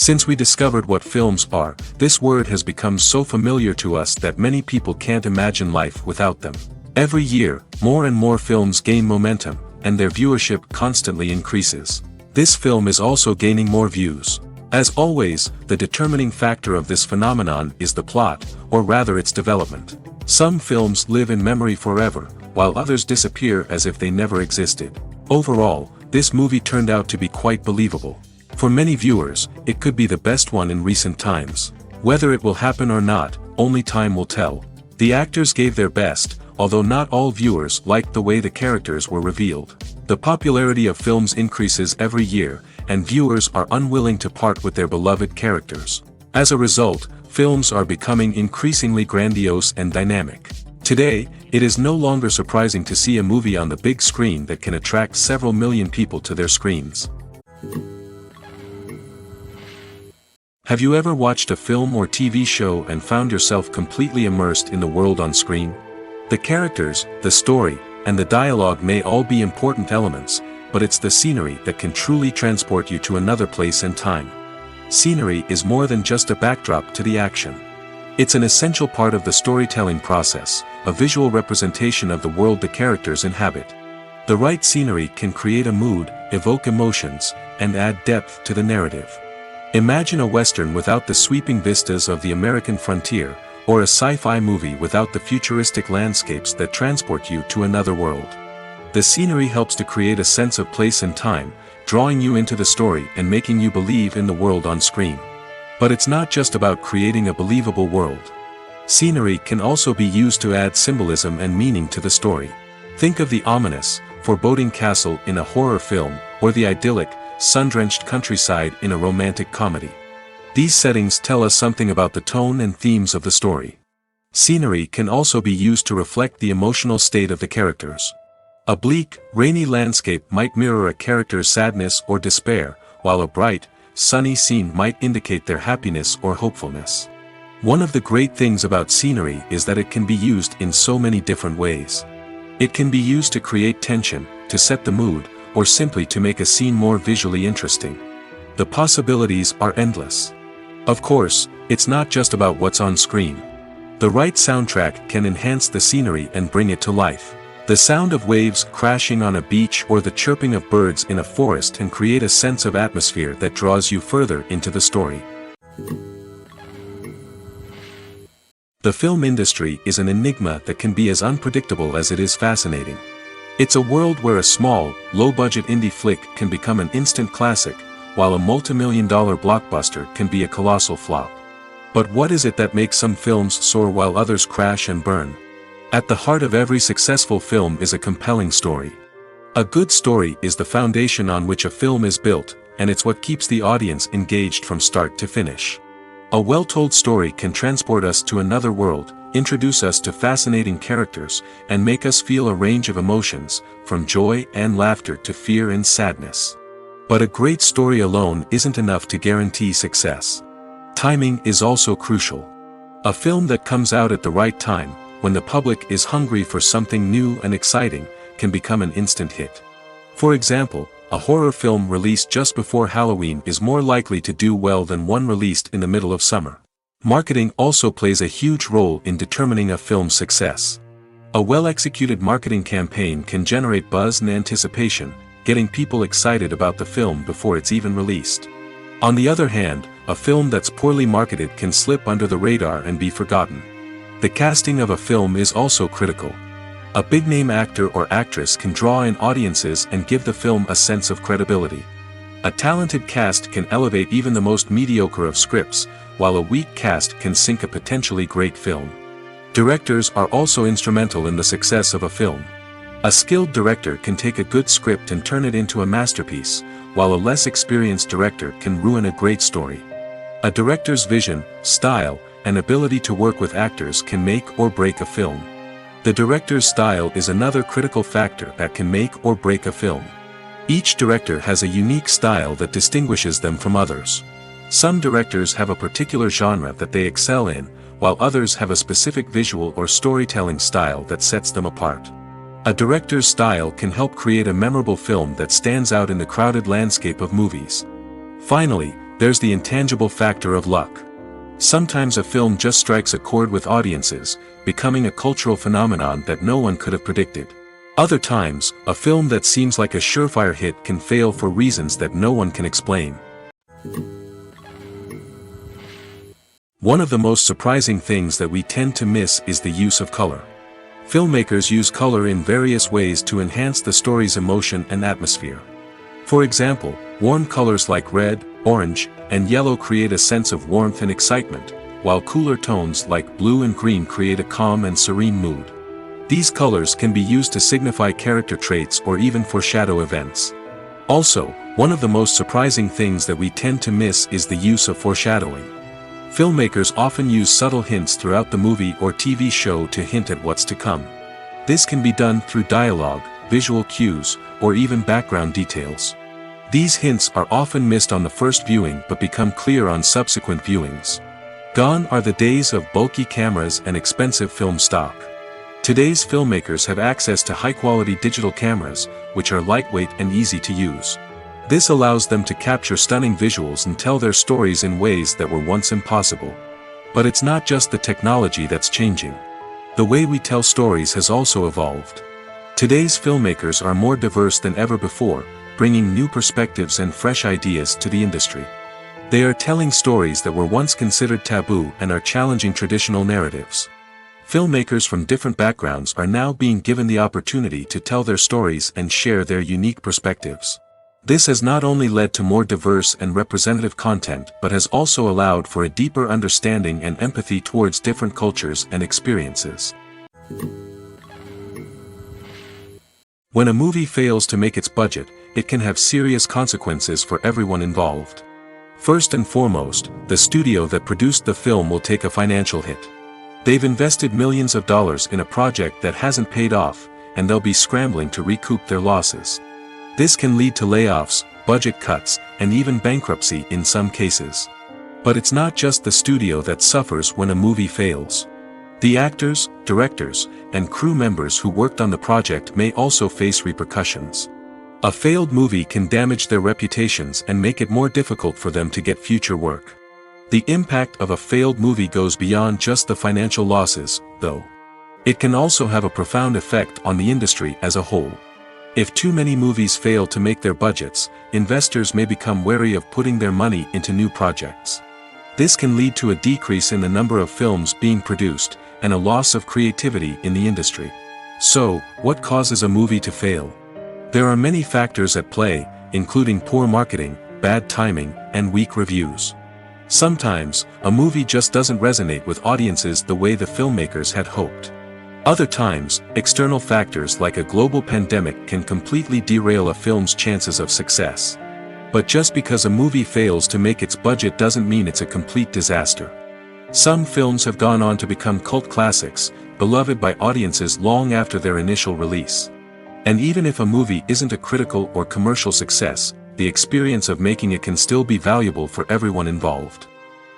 Since we discovered what films are, this word has become so familiar to us that many people can't imagine life without them. Every year, more and more films gain momentum, and their viewership constantly increases. This film is also gaining more views. As always, the determining factor of this phenomenon is the plot, or rather its development. Some films live in memory forever, while others disappear as if they never existed. Overall, this movie turned out to be quite believable. For many viewers, it could be the best one in recent times. Whether it will happen or not, only time will tell. The actors gave their best, although not all viewers liked the way the characters were revealed. The popularity of films increases every year, and viewers are unwilling to part with their beloved characters. As a result, films are becoming increasingly grandiose and dynamic. Today, it is no longer surprising to see a movie on the big screen that can attract several million people to their screens. Have you ever watched a film or TV show and found yourself completely immersed in the world on screen? The characters, the story, and the dialogue may all be important elements, but it's the scenery that can truly transport you to another place and time. Scenery is more than just a backdrop to the action. It's an essential part of the storytelling process, a visual representation of the world the characters inhabit. The right scenery can create a mood, evoke emotions, and add depth to the narrative. Imagine a Western without the sweeping vistas of the American frontier, or a sci-fi movie without the futuristic landscapes that transport you to another world. The scenery helps to create a sense of place and time, drawing you into the story and making you believe in the world on screen. But it's not just about creating a believable world. Scenery can also be used to add symbolism and meaning to the story. Think of the ominous, foreboding castle in a horror film, or the idyllic, sun-drenched countryside in a romantic comedy. These settings tell us something about the tone and themes of the story. Scenery can also be used to reflect the emotional state of the characters. A bleak, rainy landscape might mirror a character's sadness or despair, while a bright, sunny scene might indicate their happiness or hopefulness. One of the great things about scenery is that it can be used in so many different ways. It can be used to create tension, to set the mood, or simply to make a scene more visually interesting. The possibilities are endless. Of course, it's not just about what's on screen. The right soundtrack can enhance the scenery and bring it to life. The sound of waves crashing on a beach or the chirping of birds in a forest can create a sense of atmosphere that draws you further into the story. The film industry is an enigma that can be as unpredictable as it is fascinating. It's a world where a small, low-budget indie flick can become an instant classic, while a multi-million-dollar blockbuster can be a colossal flop. But what is it that makes some films soar while others crash and burn? At the heart of every successful film is a compelling story. A good story is the foundation on which a film is built, and it's what keeps the audience engaged from start to finish. A well-told story can transport us to another world, introduce us to fascinating characters, and make us feel a range of emotions, from joy and laughter to fear and sadness. But a great story alone isn't enough to guarantee success. Timing is also crucial. A film that comes out at the right time, when the public is hungry for something new and exciting, can become an instant hit. For example, a horror film released just before Halloween is more likely to do well than one released in the middle of summer. Marketing also plays a huge role in determining a film's success. A well-executed marketing campaign can generate buzz and anticipation, getting people excited about the film before it's even released. On the other hand, a film that's poorly marketed can slip under the radar and be forgotten. The casting of a film is also critical. A big-name actor or actress can draw in audiences and give the film a sense of credibility. A talented cast can elevate even the most mediocre of scripts, while a weak cast can sink a potentially great film. Directors are also instrumental in the success of a film. A skilled director can take a good script and turn it into a masterpiece, while a less experienced director can ruin a great story. A director's vision, style, and ability to work with actors can make or break a film. The director's style is another critical factor that can make or break a film. Each director has a unique style that distinguishes them from others. Some directors have a particular genre that they excel in, while others have a specific visual or storytelling style that sets them apart. A director's style can help create a memorable film that stands out in the crowded landscape of movies. Finally, there's the intangible factor of luck. Sometimes a film just strikes a chord with audiences, becoming a cultural phenomenon that no one could have predicted. Other times, a film that seems like a surefire hit can fail for reasons that no one can explain. One of the most surprising things that we tend to miss is the use of color. Filmmakers use color in various ways to enhance the story's emotion and atmosphere. For example, warm colors like red, orange, and yellow create a sense of warmth and excitement, while cooler tones like blue and green create a calm and serene mood. These colors can be used to signify character traits or even foreshadow events. Also, one of the most surprising things that we tend to miss is the use of foreshadowing. Filmmakers often use subtle hints throughout the movie or TV show to hint at what's to come. This can be done through dialogue, visual cues, or even background details. These hints are often missed on the first viewing but become clear on subsequent viewings. Gone are the days of bulky cameras and expensive film stock. Today's filmmakers have access to high-quality digital cameras, which are lightweight and easy to use. This allows them to capture stunning visuals and tell their stories in ways that were once impossible. But it's not just the technology that's changing. The way we tell stories has also evolved. Today's filmmakers are more diverse than ever before, bringing new perspectives and fresh ideas to the industry. They are telling stories that were once considered taboo and are challenging traditional narratives. Filmmakers from different backgrounds are now being given the opportunity to tell their stories and share their unique perspectives. This has not only led to more diverse and representative content but has also allowed for a deeper understanding and empathy towards different cultures and experiences. When a movie fails to make its budget, it can have serious consequences for everyone involved. First and foremost, the studio that produced the film will take a financial hit. They've invested millions of dollars in a project that hasn't paid off, and they'll be scrambling to recoup their losses. This can lead to layoffs, budget cuts, and even bankruptcy in some cases. But it's not just the studio that suffers when a movie fails. The actors, directors, and crew members who worked on the project may also face repercussions. A failed movie can damage their reputations and make it more difficult for them to get future work. The impact of a failed movie goes beyond just the financial losses, though. It can also have a profound effect on the industry as a whole. If too many movies fail to make their budgets, investors may become wary of putting their money into new projects. This can lead to a decrease in the number of films being produced, and a loss of creativity in the industry. So, what causes a movie to fail? There are many factors at play, including poor marketing, bad timing, and weak reviews. Sometimes, a movie just doesn't resonate with audiences the way the filmmakers had hoped. Other times, external factors like a global pandemic can completely derail a film's chances of success. But just because a movie fails to make its budget doesn't mean it's a complete disaster. Some films have gone on to become cult classics, beloved by audiences long after their initial release. And even if a movie isn't a critical or commercial success, the experience of making it can still be valuable for everyone involved.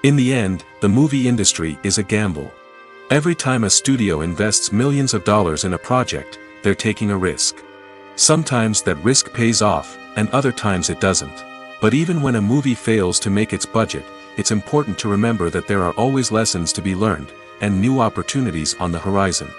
In the end, the movie industry is a gamble. Every time a studio invests millions of dollars in a project, they're taking a risk. Sometimes that risk pays off, and other times it doesn't. But even when a movie fails to make its budget, it's important to remember that there are always lessons to be learned, and new opportunities on the horizon.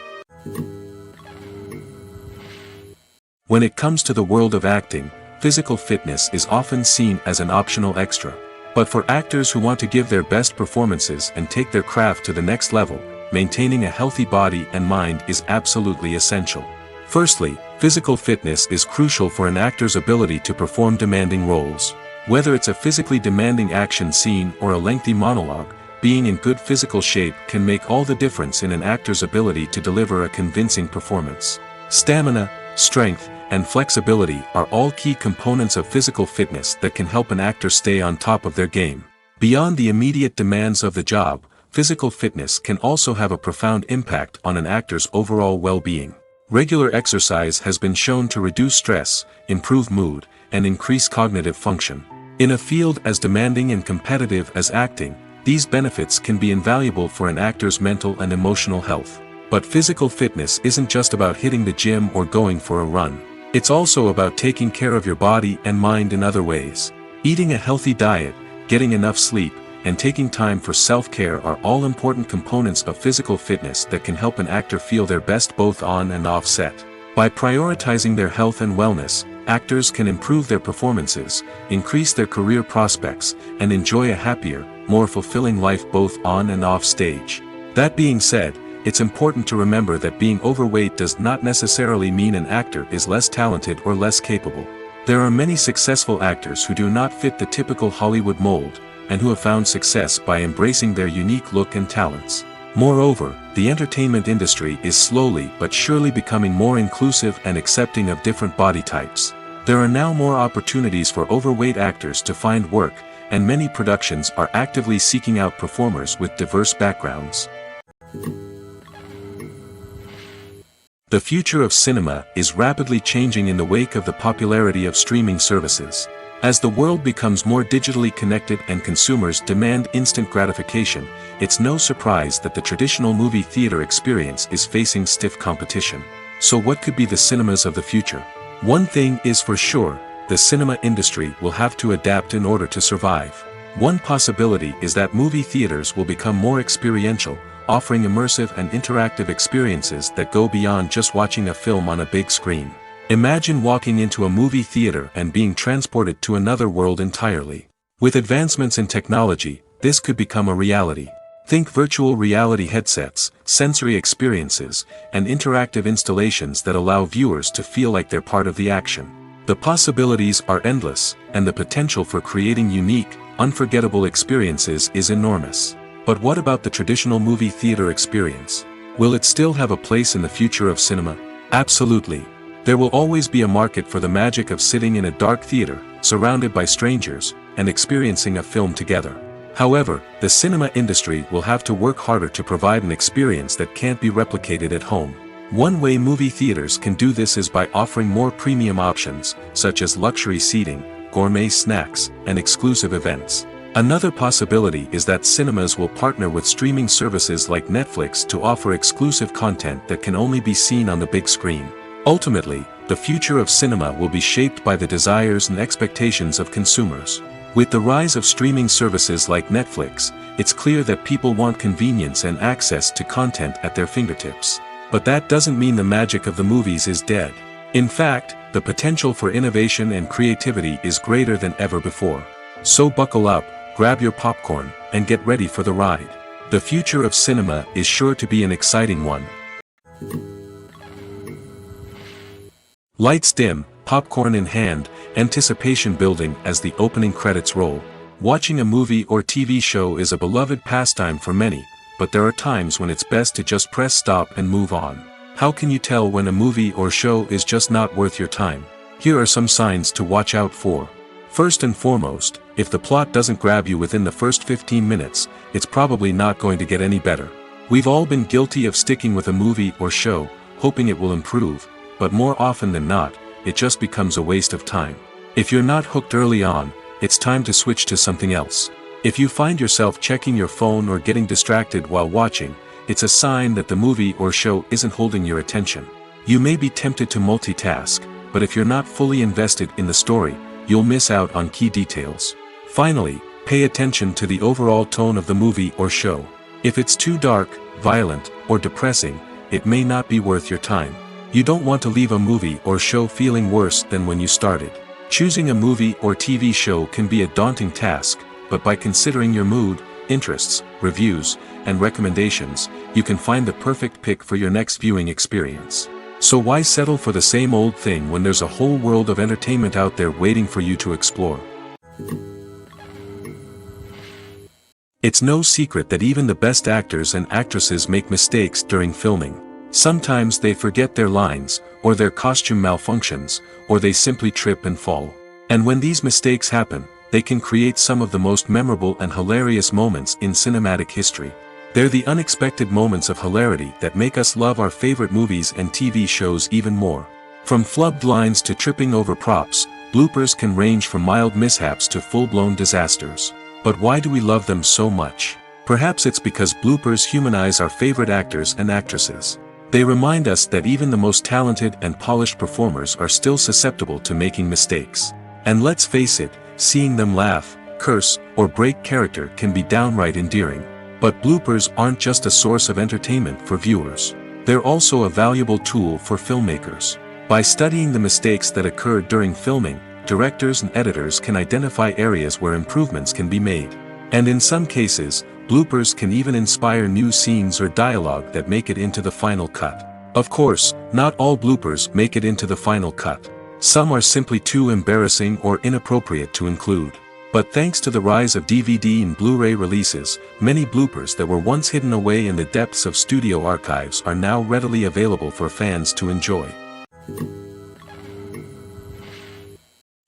When it comes to the world of acting, physical fitness is often seen as an optional extra. But for actors who want to give their best performances and take their craft to the next level, maintaining a healthy body and mind is absolutely essential. Firstly, physical fitness is crucial for an actor's ability to perform demanding roles. Whether it's a physically demanding action scene or a lengthy monologue, being in good physical shape can make all the difference in an actor's ability to deliver a convincing performance. Stamina, strength, and flexibility are all key components of physical fitness that can help an actor stay on top of their game. Beyond the immediate demands of the job, physical fitness can also have a profound impact on an actor's overall well-being. Regular exercise has been shown to reduce stress, improve mood, and increase cognitive function. In a field as demanding and competitive as acting, these benefits can be invaluable for an actor's mental and emotional health. But physical fitness isn't just about hitting the gym or going for a run. It's also about taking care of your body and mind in other ways. Eating a healthy diet, getting enough sleep, and taking time for self-care are all important components of physical fitness that can help an actor feel their best both on and off set. By prioritizing their health and wellness, actors can improve their performances, increase their career prospects, and enjoy a happier, more fulfilling life both on and off stage. That being said, it's important to remember that being overweight does not necessarily mean an actor is less talented or less capable. There are many successful actors who do not fit the typical Hollywood mold, and who have found success by embracing their unique look and talents. Moreover, the entertainment industry is slowly but surely becoming more inclusive and accepting of different body types. There are now more opportunities for overweight actors to find work, and many productions are actively seeking out performers with diverse backgrounds. The future of cinema is rapidly changing in the wake of the popularity of streaming services. As the world becomes more digitally connected and consumers demand instant gratification, it's no surprise that the traditional movie theater experience is facing stiff competition. So what could be the cinemas of the future? One thing is for sure, the cinema industry will have to adapt in order to survive. One possibility is that movie theaters will become more experiential, offering immersive and interactive experiences that go beyond just watching a film on a big screen. Imagine walking into a movie theater and being transported to another world entirely. With advancements in technology, this could become a reality. Think virtual reality headsets, sensory experiences, and interactive installations that allow viewers to feel like they're part of the action. The possibilities are endless, and the potential for creating unique, unforgettable experiences is enormous. But what about the traditional movie theater experience? Will it still have a place in the future of cinema? Absolutely. There will always be a market for the magic of sitting in a dark theater, surrounded by strangers, and experiencing a film together. However, the cinema industry will have to work harder to provide an experience that can't be replicated at home. One way movie theaters can do this is by offering more premium options, such as luxury seating, gourmet snacks, and exclusive events. Another possibility is that cinemas will partner with streaming services like Netflix to offer exclusive content that can only be seen on the big screen. Ultimately, the future of cinema will be shaped by the desires and expectations of consumers. With the rise of streaming services like Netflix, it's clear that people want convenience and access to content at their fingertips. But that doesn't mean the magic of the movies is dead. In fact, the potential for innovation and creativity is greater than ever before. So buckle up, grab your popcorn, and get ready for the ride. The future of cinema is sure to be an exciting one. Lights dim, popcorn in hand, anticipation building as the opening credits roll. Watching a movie or TV show is a beloved pastime for many, but there are times when it's best to just press stop and move on. How can you tell when a movie or show is just not worth your time? Here are some signs to watch out for. First and foremost, if the plot doesn't grab you within the first 15 minutes, it's probably not going to get any better. We've all been guilty of sticking with a movie or show, hoping it will improve, but more often than not, it just becomes a waste of time. If you're not hooked early on, it's time to switch to something else. If you find yourself checking your phone or getting distracted while watching, it's a sign that the movie or show isn't holding your attention. You may be tempted to multitask, but if you're not fully invested in the story, you'll miss out on key details. Finally, pay attention to the overall tone of the movie or show. If it's too dark, violent, or depressing, it may not be worth your time. You don't want to leave a movie or show feeling worse than when you started. Choosing a movie or TV show can be a daunting task, but by considering your mood, interests, reviews, and recommendations, you can find the perfect pick for your next viewing experience. So why settle for the same old thing when there's a whole world of entertainment out there waiting for you to explore? It's no secret that even the best actors and actresses make mistakes during filming. Sometimes they forget their lines, or their costume malfunctions, or they simply trip and fall. And when these mistakes happen, they can create some of the most memorable and hilarious moments in cinematic history. They're the unexpected moments of hilarity that make us love our favorite movies and TV shows even more. From flubbed lines to tripping over props, bloopers can range from mild mishaps to full-blown disasters. But why do we love them so much? Perhaps it's because bloopers humanize our favorite actors and actresses. They remind us that even the most talented and polished performers are still susceptible to making mistakes. And let's face it, seeing them laugh, curse, or break character can be downright endearing. But bloopers aren't just a source of entertainment for viewers. They're also a valuable tool for filmmakers. By studying the mistakes that occurred during filming, directors and editors can identify areas where improvements can be made. And in some cases, bloopers can even inspire new scenes or dialogue that make it into the final cut. Of course, not all bloopers make it into the final cut. Some are simply too embarrassing or inappropriate to include. But thanks to the rise of DVD and Blu-ray releases, many bloopers that were once hidden away in the depths of studio archives are now readily available for fans to enjoy.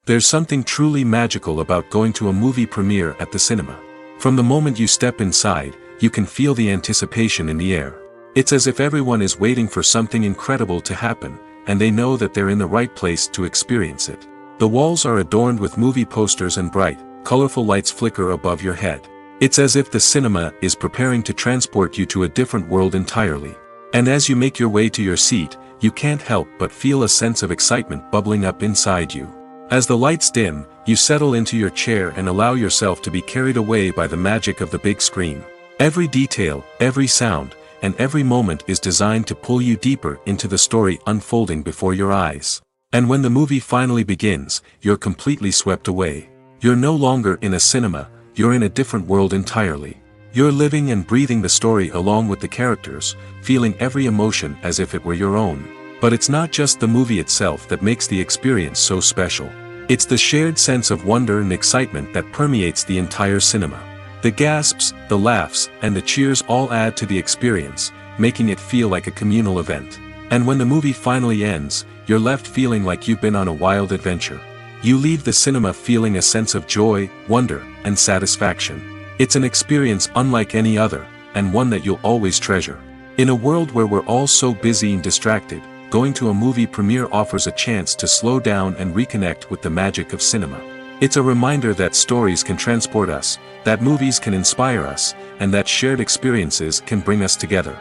There's something truly magical about going to a movie premiere at the cinema. From the moment you step inside, you can feel the anticipation in the air. It's as if everyone is waiting for something incredible to happen, and they know that they're in the right place to experience it. The walls are adorned with movie posters and bright, colorful lights flicker above your head. It's as if the cinema is preparing to transport you to a different world entirely. And as you make your way to your seat, you can't help but feel a sense of excitement bubbling up inside you. As the lights dim, you settle into your chair and allow yourself to be carried away by the magic of the big screen. Every detail, every sound, and every moment is designed to pull you deeper into the story unfolding before your eyes. And when the movie finally begins, you're completely swept away. You're no longer in a cinema, you're in a different world entirely. You're living and breathing the story along with the characters, feeling every emotion as if it were your own. But it's not just the movie itself that makes the experience so special. It's the shared sense of wonder and excitement that permeates the entire cinema. The gasps, the laughs, and the cheers all add to the experience, making it feel like a communal event. And when the movie finally ends, you're left feeling like you've been on a wild adventure. You leave the cinema feeling a sense of joy, wonder, and satisfaction. It's an experience unlike any other, and one that you'll always treasure. In a world where we're all so busy and distracted, going to a movie premiere offers a chance to slow down and reconnect with the magic of cinema. It's a reminder that stories can transport us, that movies can inspire us, and that shared experiences can bring us together.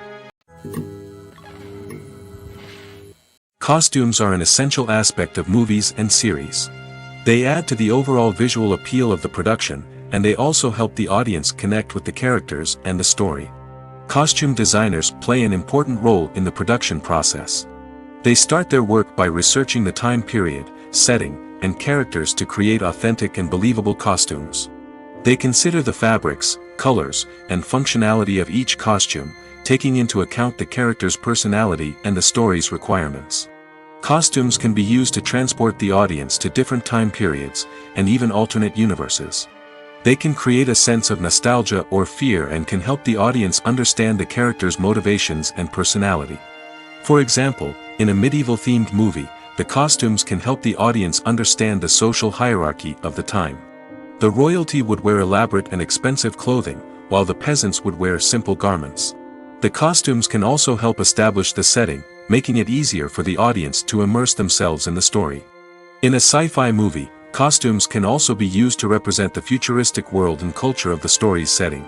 Costumes are an essential aspect of movies and series. They add to the overall visual appeal of the production, and they also help the audience connect with the characters and the story. Costume designers play an important role in the production process. They start their work by researching the time period, setting, and characters to create authentic and believable costumes. They consider the fabrics, colors, and functionality of each costume, taking into account the character's personality and the story's requirements. Costumes can be used to transport the audience to different time periods, and even alternate universes. They can create a sense of nostalgia or fear and can help the audience understand the character's motivations and personality. For example, in a medieval-themed movie, the costumes can help the audience understand the social hierarchy of the time. The royalty would wear elaborate and expensive clothing, while the peasants would wear simple garments. The costumes can also help establish the setting, making it easier for the audience to immerse themselves in the story. In a sci-fi movie, costumes can also be used to represent the futuristic world and culture of the story's setting.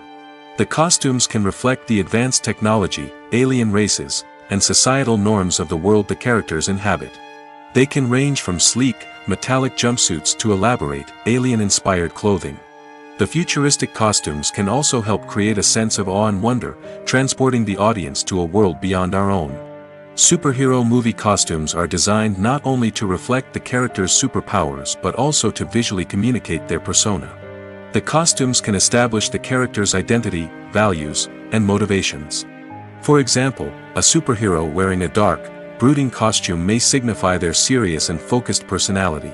The costumes can reflect the advanced technology, alien races, and societal norms of the world the characters inhabit. They can range from sleek, metallic jumpsuits to elaborate, alien-inspired clothing. The futuristic costumes can also help create a sense of awe and wonder, transporting the audience to a world beyond our own. Superhero movie costumes are designed not only to reflect the character's superpowers but also to visually communicate their persona. The costumes can establish the character's identity, values, and motivations. For example, a superhero wearing a dark, brooding costume may signify their serious and focused personality.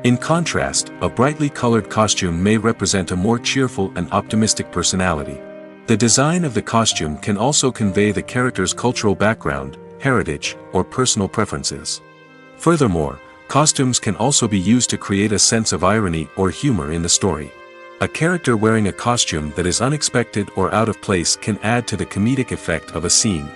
In contrast, a brightly colored costume may represent a more cheerful and optimistic personality. The design of the costume can also convey the character's cultural background, heritage, or personal preferences. Furthermore, costumes can also be used to create a sense of irony or humor in the story. A character wearing a costume that is unexpected or out of place can add to the comedic effect of a scene.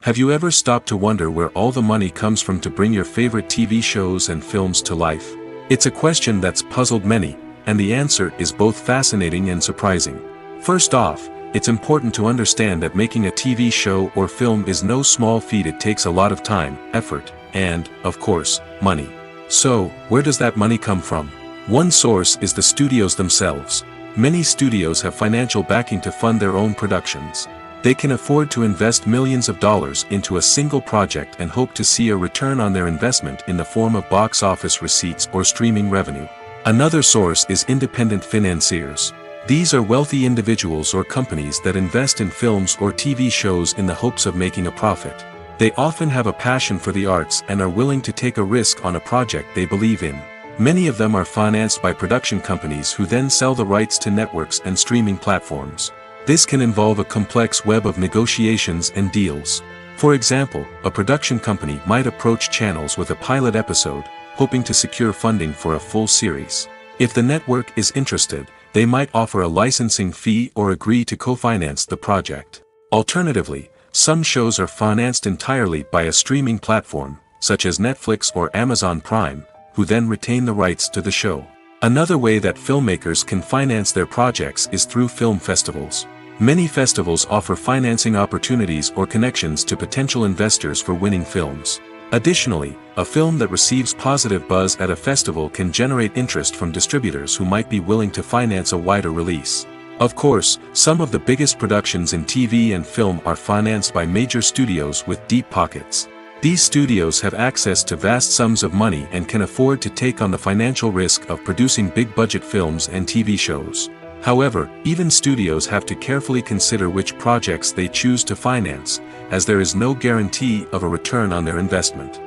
Have you ever stopped to wonder where all the money comes from to bring your favorite TV shows and films to life? It's a question that's puzzled many, and the answer is both fascinating and surprising. First off, it's important to understand that making a TV show or film is no small feat. It takes a lot of time, effort, and, of course, money. So, where does that money come from? One source is the studios themselves. Many studios have financial backing to fund their own productions. They can afford to invest millions of dollars into a single project and hope to see a return on their investment in the form of box office receipts or streaming revenue. Another source is independent financiers. These are wealthy individuals or companies that invest in films or TV shows in the hopes of making a profit. They often have a passion for the arts and are willing to take a risk on a project they believe in. Many of them are financed by production companies who then sell the rights to networks and streaming platforms. This can involve a complex web of negotiations and deals. For example, a production company might approach channels with a pilot episode, hoping to secure funding for a full series. If the network is interested, they might offer a licensing fee or agree to co-finance the project. Alternatively, some shows are financed entirely by a streaming platform, such as Netflix or Amazon Prime, who then retain the rights to the show. Another way that filmmakers can finance their projects is through film festivals. Many festivals offer financing opportunities or connections to potential investors for winning films. Additionally, a film that receives positive buzz at a festival can generate interest from distributors who might be willing to finance a wider release. Of course, some of the biggest productions in TV and film are financed by major studios with deep pockets. These studios have access to vast sums of money and can afford to take on the financial risk of producing big-budget films and TV shows. However, even studios have to carefully consider which projects they choose to finance, as there is no guarantee of a return on their investment.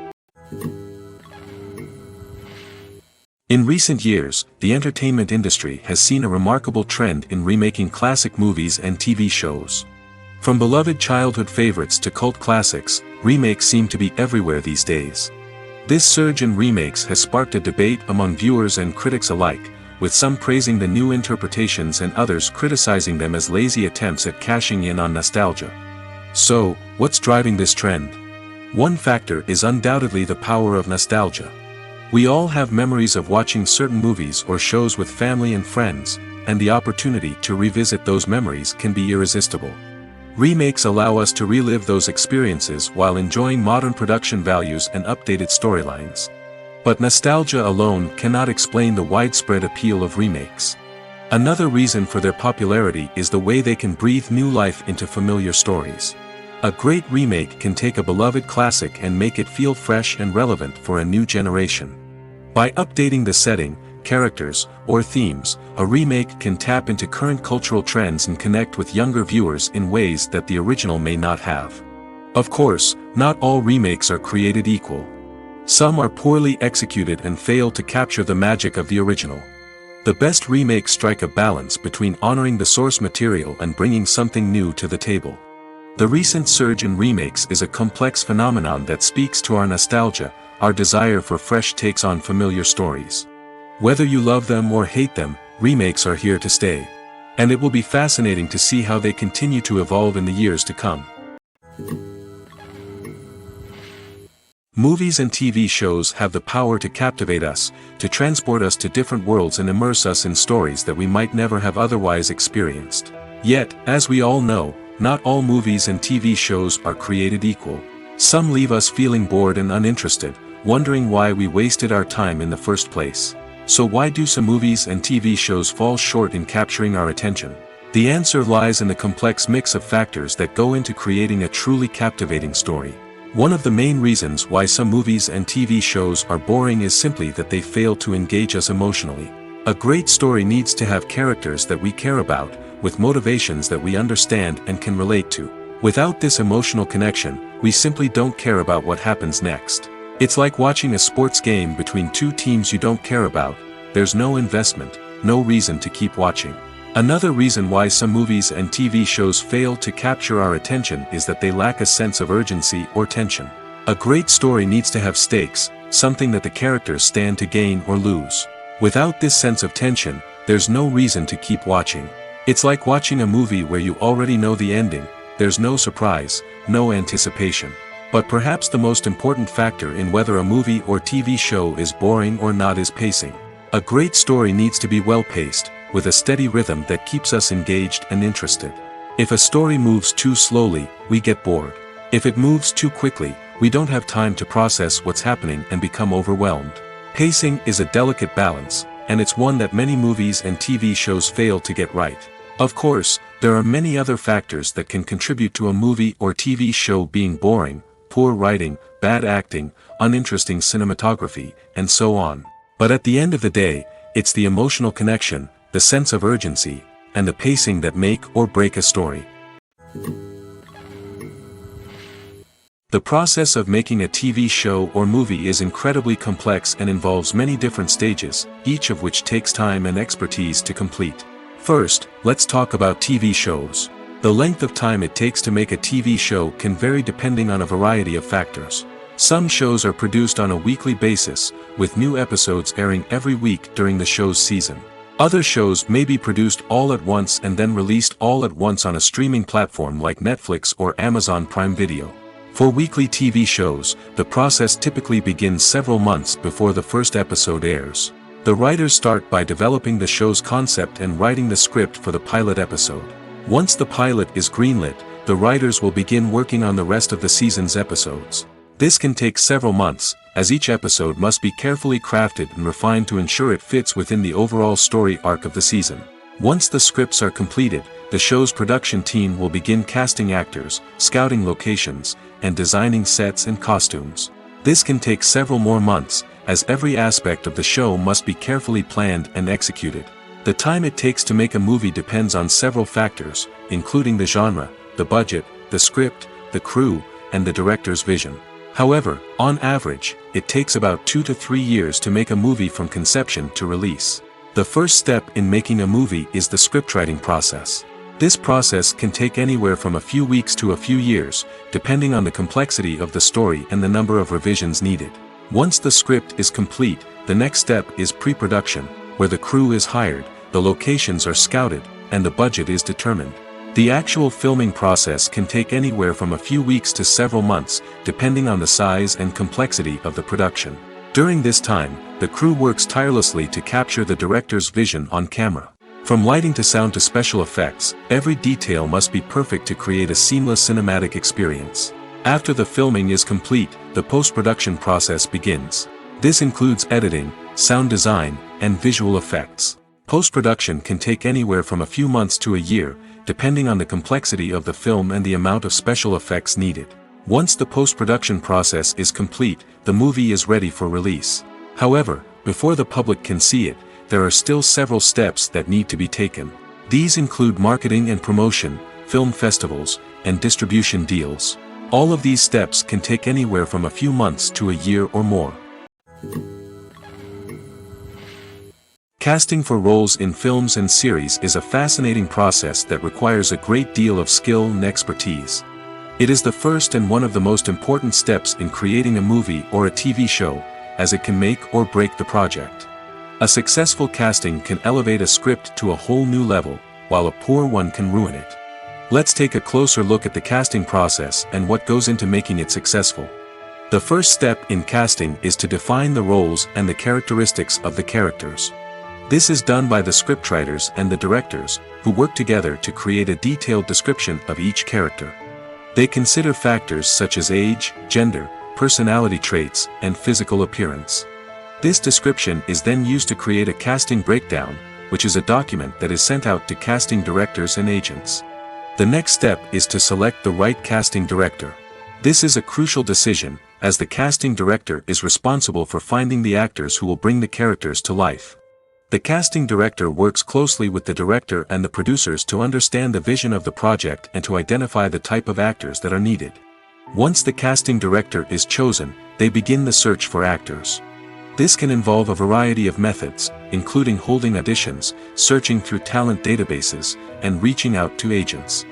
In recent years, the entertainment industry has seen a remarkable trend in remaking classic movies and TV shows. From beloved childhood favorites to cult classics, remakes seem to be everywhere these days. This surge in remakes has sparked a debate among viewers and critics alike, with some praising the new interpretations and others criticizing them as lazy attempts at cashing in on nostalgia. So, what's driving this trend? One factor is undoubtedly the power of nostalgia. We all have memories of watching certain movies or shows with family and friends, and the opportunity to revisit those memories can be irresistible. Remakes allow us to relive those experiences while enjoying modern production values and updated storylines. But nostalgia alone cannot explain the widespread appeal of remakes. Another reason for their popularity is the way they can breathe new life into familiar stories. A great remake can take a beloved classic and make it feel fresh and relevant for a new generation. By updating the setting, characters, or themes, a remake can tap into current cultural trends and connect with younger viewers in ways that the original may not have. Of course, not all remakes are created equal. Some are poorly executed and fail to capture the magic of the original. The best remakes strike a balance between honoring the source material and bringing something new to the table. The recent surge in remakes is a complex phenomenon that speaks to our nostalgia, our desire for fresh takes on familiar stories. Whether you love them or hate them, remakes are here to stay. And it will be fascinating to see how they continue to evolve in the years to come. Movies and TV shows have the power to captivate us, to transport us to different worlds and immerse us in stories that we might never have otherwise experienced. Yet, as we all know, not all movies and TV shows are created equal. Some leave us feeling bored and uninterested, wondering why we wasted our time in the first place. So why do some movies and TV shows fall short in capturing our attention? The answer lies in the complex mix of factors that go into creating a truly captivating story. One of the main reasons why some movies and TV shows are boring is simply that they fail to engage us emotionally. A great story needs to have characters that we care about, with motivations that we understand and can relate to. Without this emotional connection, we simply don't care about what happens next. It's like watching a sports game between two teams you don't care about. There's no investment, no reason to keep watching. Another reason why some movies and TV shows fail to capture our attention is that they lack a sense of urgency or tension. A great story needs to have stakes, something that the characters stand to gain or lose. Without this sense of tension, there's no reason to keep watching. It's like watching a movie where you already know the ending. There's no surprise, no anticipation. But perhaps the most important factor in whether a movie or TV show is boring or not is pacing. A great story needs to be well-paced, with a steady rhythm that keeps us engaged and interested. If a story moves too slowly, we get bored. If it moves too quickly, we don't have time to process what's happening and become overwhelmed. Pacing is a delicate balance, and it's one that many movies and TV shows fail to get right. Of course, there are many other factors that can contribute to a movie or TV show being boring: poor writing, bad acting, uninteresting cinematography, and so on. But at the end of the day, it's the emotional connection, the sense of urgency, and the pacing that make or break a story. The process of making a TV show or movie is incredibly complex and involves many different stages, each of which takes time and expertise to complete. First, let's talk about TV shows. The length of time it takes to make a TV show can vary depending on a variety of factors. Some shows are produced on a weekly basis, with new episodes airing every week during the show's season. Other shows may be produced all at once and then released all at once on a streaming platform like Netflix or Amazon Prime Video. For weekly TV shows, the process typically begins several months before the first episode airs. The writers start by developing the show's concept and writing the script for the pilot episode. Once the pilot is greenlit, the writers will begin working on the rest of the season's episodes. This can take several months, as each episode must be carefully crafted and refined to ensure it fits within the overall story arc of the season. Once the scripts are completed, the show's production team will begin casting actors, scouting locations, and designing sets and costumes. This can take several more months, as every aspect of the show must be carefully planned and executed. The time it takes to make a movie depends on several factors, including the genre, the budget, the script, the crew, and the director's vision. However, on average, it takes about 2 to 3 years to make a movie from conception to release. The first step in making a movie is the scriptwriting process. This process can take anywhere from a few weeks to a few years, depending on the complexity of the story and the number of revisions needed. Once the script is complete, the next step is pre-production, where the crew is hired, the locations are scouted, and the budget is determined. The actual filming process can take anywhere from a few weeks to several months, depending on the size and complexity of the production. During this time, the crew works tirelessly to capture the director's vision on camera. From lighting to sound to special effects, every detail must be perfect to create a seamless cinematic experience. After the filming is complete, the post-production process begins. This includes editing, sound design, and visual effects. Post-production can take anywhere from a few months to a year, depending on the complexity of the film and the amount of special effects needed. Once the post-production process is complete, the movie is ready for release. However, before the public can see it, there are still several steps that need to be taken. These include marketing and promotion, film festivals, and distribution deals. All of these steps can take anywhere from a few months to a year or more. Casting for roles in films and series is a fascinating process that requires a great deal of skill and expertise. It is the first and one of the most important steps in creating a movie or a TV show, as it can make or break the project. A successful casting can elevate a script to a whole new level, while a poor one can ruin it. Let's take a closer look at the casting process and what goes into making it successful. The first step in casting is to define the roles and the characteristics of the characters. This is done by the scriptwriters and the directors, who work together to create a detailed description of each character. They consider factors such as age, gender, personality traits, and physical appearance. This description is then used to create a casting breakdown, which is a document that is sent out to casting directors and agents. The next step is to select the right casting director. This is a crucial decision, as the casting director is responsible for finding the actors who will bring the characters to life. The casting director works closely with the director and the producers to understand the vision of the project and to identify the type of actors that are needed. Once the casting director is chosen, they begin the search for actors. This can involve a variety of methods, including holding auditions, searching through talent databases, and reaching out to agents.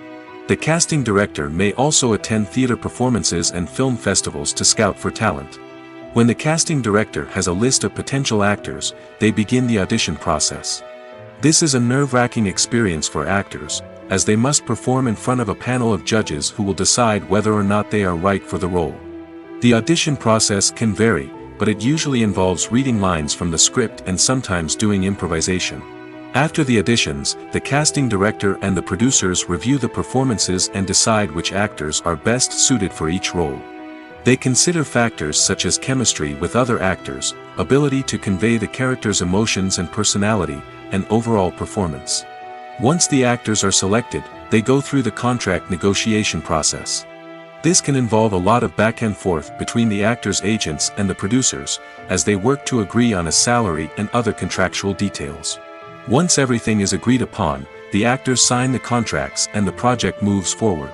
The casting director may also attend theater performances and film festivals to scout for talent. When the casting director has a list of potential actors, they begin the audition process. This is a nerve-wracking experience for actors, as they must perform in front of a panel of judges who will decide whether or not they are right for the role. The audition process can vary, but it usually involves reading lines from the script and sometimes doing improvisation. After the auditions, the casting director and the producers review the performances and decide which actors are best suited for each role. They consider factors such as chemistry with other actors, ability to convey the character's emotions and personality, and overall performance. Once the actors are selected, they go through the contract negotiation process. This can involve a lot of back and forth between the actors' agents and the producers, as they work to agree on a salary and other contractual details. Once everything is agreed upon, the actors sign the contracts and the project moves forward.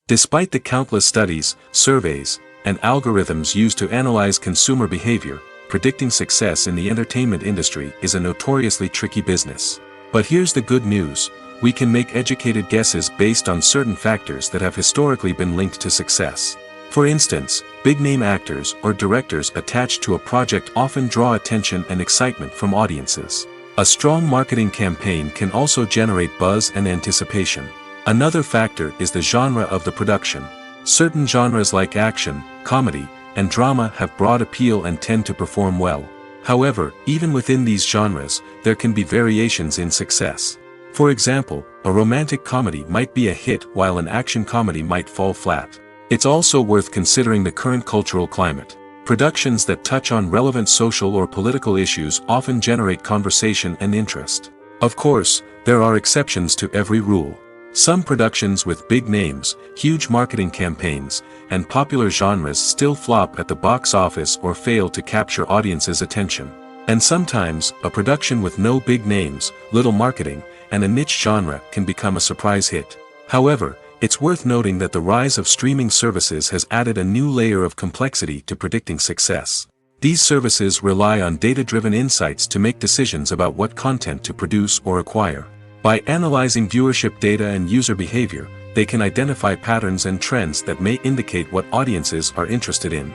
Despite the countless studies, surveys, and algorithms used to analyze consumer behavior, predicting success in the entertainment industry is a notoriously tricky business. But here's the good news: we can make educated guesses based on certain factors that have historically been linked to success. For instance, big-name actors or directors attached to a project often draw attention and excitement from audiences. A strong marketing campaign can also generate buzz and anticipation. Another factor is the genre of the production. Certain genres like action, comedy, and drama have broad appeal and tend to perform well. However, even within these genres, there can be variations in success. For example, a romantic comedy might be a hit while an action comedy might fall flat. It's also worth considering the current cultural climate. Productions that touch on relevant social or political issues often generate conversation and interest. Of course, there are exceptions to every rule. Some productions with big names, huge marketing campaigns, and popular genres still flop at the box office or fail to capture audiences' attention. And sometimes, a production with no big names, little marketing, and a niche genre can become a surprise hit. However, it's worth noting that the rise of streaming services has added a new layer of complexity to predicting success. These services rely on data-driven insights to make decisions about what content to produce or acquire. By analyzing viewership data and user behavior, they can identify patterns and trends that may indicate what audiences are interested in.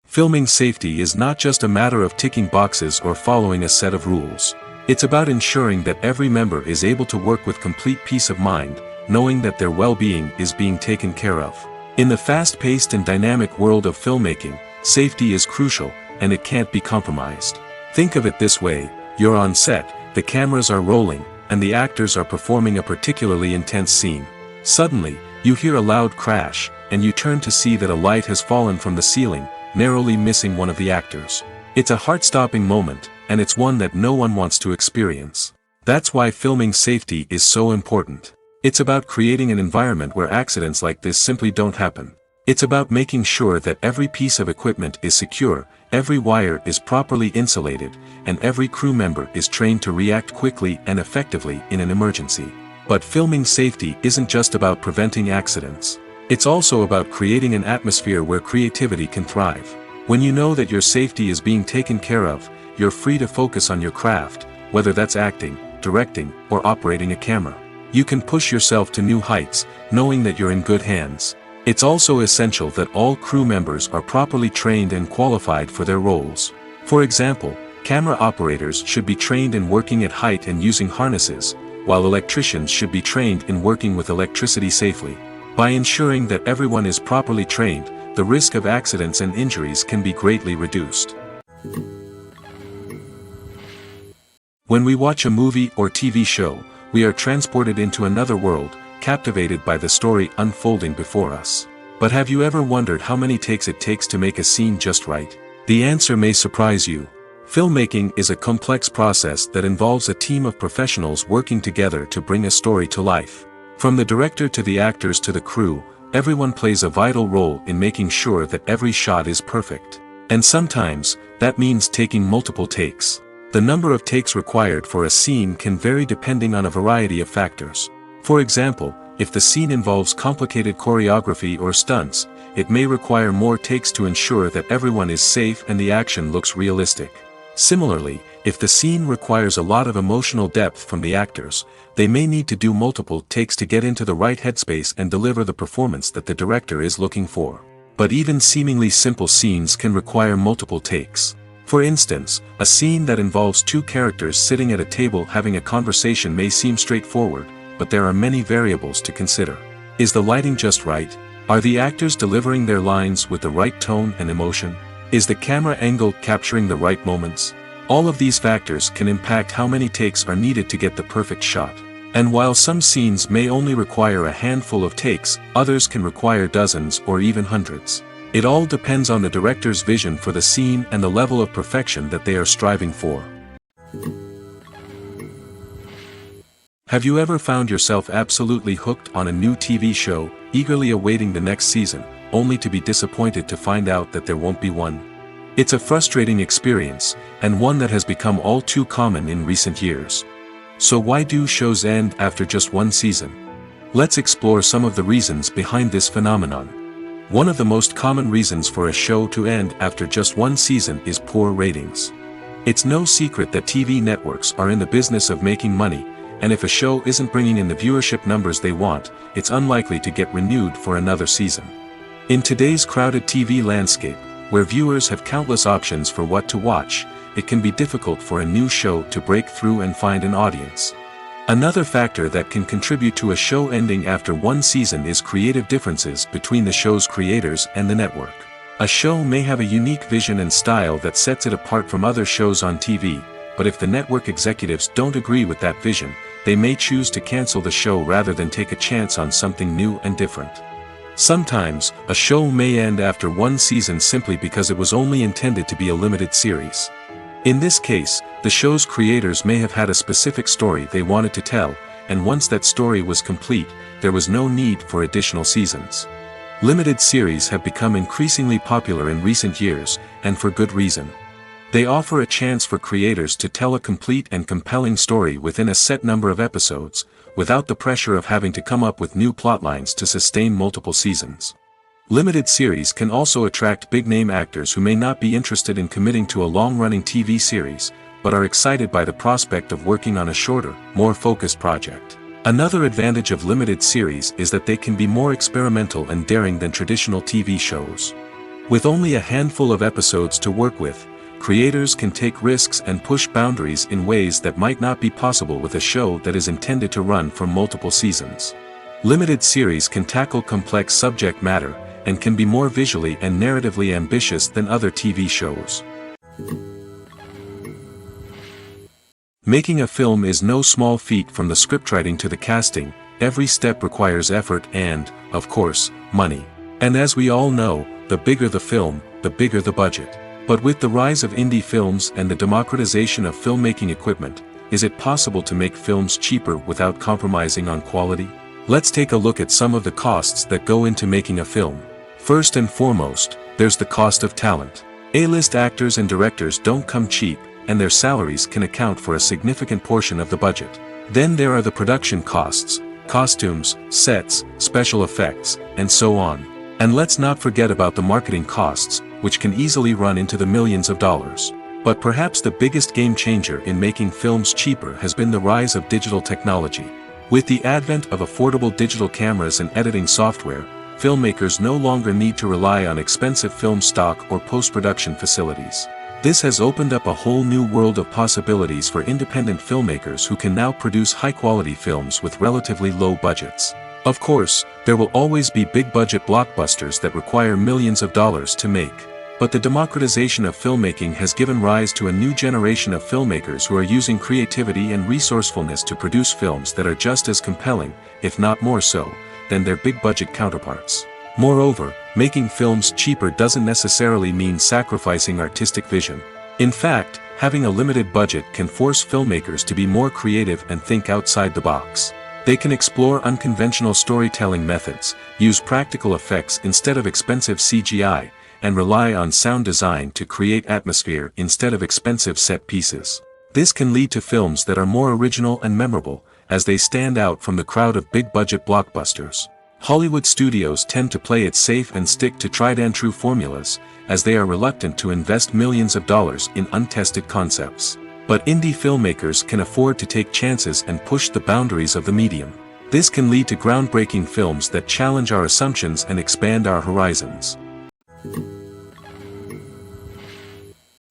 Filming safety is not just a matter of ticking boxes or following a set of rules. It's about ensuring that every member is able to work with complete peace of mind, knowing that their well-being is being taken care of. In the fast-paced and dynamic world of filmmaking, safety is crucial, and it can't be compromised. Think of it this way: you're on set, the cameras are rolling, and the actors are performing a particularly intense scene. Suddenly, you hear a loud crash, and you turn to see that a light has fallen from the ceiling, narrowly missing one of the actors. It's a heart-stopping moment, and it's one that no one wants to experience. That's why filming safety is so important. It's about creating an environment where accidents like this simply don't happen. It's about making sure that every piece of equipment is secure, every wire is properly insulated, and every crew member is trained to react quickly and effectively in an emergency. But filming safety isn't just about preventing accidents. It's also about creating an atmosphere where creativity can thrive. When you know that your safety is being taken care of, you're free to focus on your craft, whether that's acting, directing, or operating a camera. You can push yourself to new heights, knowing that you're in good hands. It's also essential that all crew members are properly trained and qualified for their roles. For example, camera operators should be trained in working at height and using harnesses, while electricians should be trained in working with electricity safely. By ensuring that everyone is properly trained, the risk of accidents and injuries can be greatly reduced. When we watch a movie or TV show, we are transported into another world, captivated by the story unfolding before us. But have you ever wondered how many takes it takes to make a scene just right? The answer may surprise you. Filmmaking is a complex process that involves a team of professionals working together to bring a story to life. From the director to the actors to the crew, everyone plays a vital role in making sure that every shot is perfect. And sometimes, that means taking multiple takes. The number of takes required for a scene can vary depending on a variety of factors. For example, if the scene involves complicated choreography or stunts, it may require more takes to ensure that everyone is safe and the action looks realistic. Similarly, if the scene requires a lot of emotional depth from the actors, they may need to do multiple takes to get into the right headspace and deliver the performance that the director is looking for. But even seemingly simple scenes can require multiple takes. For instance, a scene that involves two characters sitting at a table having a conversation may seem straightforward, but there are many variables to consider. Is the lighting just right? Are the actors delivering their lines with the right tone and emotion? Is the camera angle capturing the right moments? All of these factors can impact how many takes are needed to get the perfect shot. And while some scenes may only require a handful of takes, others can require dozens or even hundreds. It all depends on the director's vision for the scene and the level of perfection that they are striving for. Have you ever found yourself absolutely hooked on a new TV show, eagerly awaiting the next season, only to be disappointed to find out that there won't be one? It's a frustrating experience, and one that has become all too common in recent years. So why do shows end after just one season? Let's explore some of the reasons behind this phenomenon. One of the most common reasons for a show to end after just one season is poor ratings. It's no secret that TV networks are in the business of making money, and if a show isn't bringing in the viewership numbers they want, it's unlikely to get renewed for another season. In today's crowded TV landscape, where viewers have countless options for what to watch, it can be difficult for a new show to break through and find an audience. Another factor that can contribute to a show ending after one season is creative differences between the show's creators and the network. A show may have a unique vision and style that sets it apart from other shows on TV, but if the network executives don't agree with that vision, they may choose to cancel the show rather than take a chance on something new and different. Sometimes, a show may end after one season simply because it was only intended to be a limited series. In this case, the show's creators may have had a specific story they wanted to tell, and once that story was complete, there was no need for additional seasons. Limited series have become increasingly popular in recent years, and for good reason. They offer a chance for creators to tell a complete and compelling story within a set number of episodes, without the pressure of having to come up with new plotlines to sustain multiple seasons. Limited series can also attract big-name actors who may not be interested in committing to a long-running TV series, but are excited by the prospect of working on a shorter, more focused project. Another advantage of limited series is that they can be more experimental and daring than traditional TV shows. With only a handful of episodes to work with, creators can take risks and push boundaries in ways that might not be possible with a show that is intended to run for multiple seasons. Limited series can tackle complex subject matter, and can be more visually and narratively ambitious than other TV shows. Making a film is no small feat. From the scriptwriting to the casting, every step requires effort and, of course, money. And as we all know, the bigger the film, the bigger the budget. But with the rise of indie films and the democratization of filmmaking equipment, is it possible to make films cheaper without compromising on quality? Let's take a look at some of the costs that go into making a film. First and foremost, there's the cost of talent. A-list actors and directors don't come cheap, and their salaries can account for a significant portion of the budget. Then there are the production costs, costumes, sets, special effects, and so on. And let's not forget about the marketing costs, which can easily run into the millions of dollars. But perhaps the biggest game changer in making films cheaper has been the rise of digital technology. With the advent of affordable digital cameras and editing software, filmmakers no longer need to rely on expensive film stock or post-production facilities. This has opened up a whole new world of possibilities for independent filmmakers who can now produce high-quality films with relatively low budgets. Of course, there will always be big-budget blockbusters that require millions of dollars to make. But the democratization of filmmaking has given rise to a new generation of filmmakers who are using creativity and resourcefulness to produce films that are just as compelling, if not more so, than their big-budget counterparts. Moreover, making films cheaper doesn't necessarily mean sacrificing artistic vision. In fact, having a limited budget can force filmmakers to be more creative and think outside the box. They can explore unconventional storytelling methods, use practical effects instead of expensive CGI, and rely on sound design to create atmosphere instead of expensive set pieces. This can lead to films that are more original and memorable, as they stand out from the crowd of big-budget blockbusters. Hollywood studios tend to play it safe and stick to tried-and-true formulas, as they are reluctant to invest millions of dollars in untested concepts. But indie filmmakers can afford to take chances and push the boundaries of the medium. This can lead to groundbreaking films that challenge our assumptions and expand our horizons.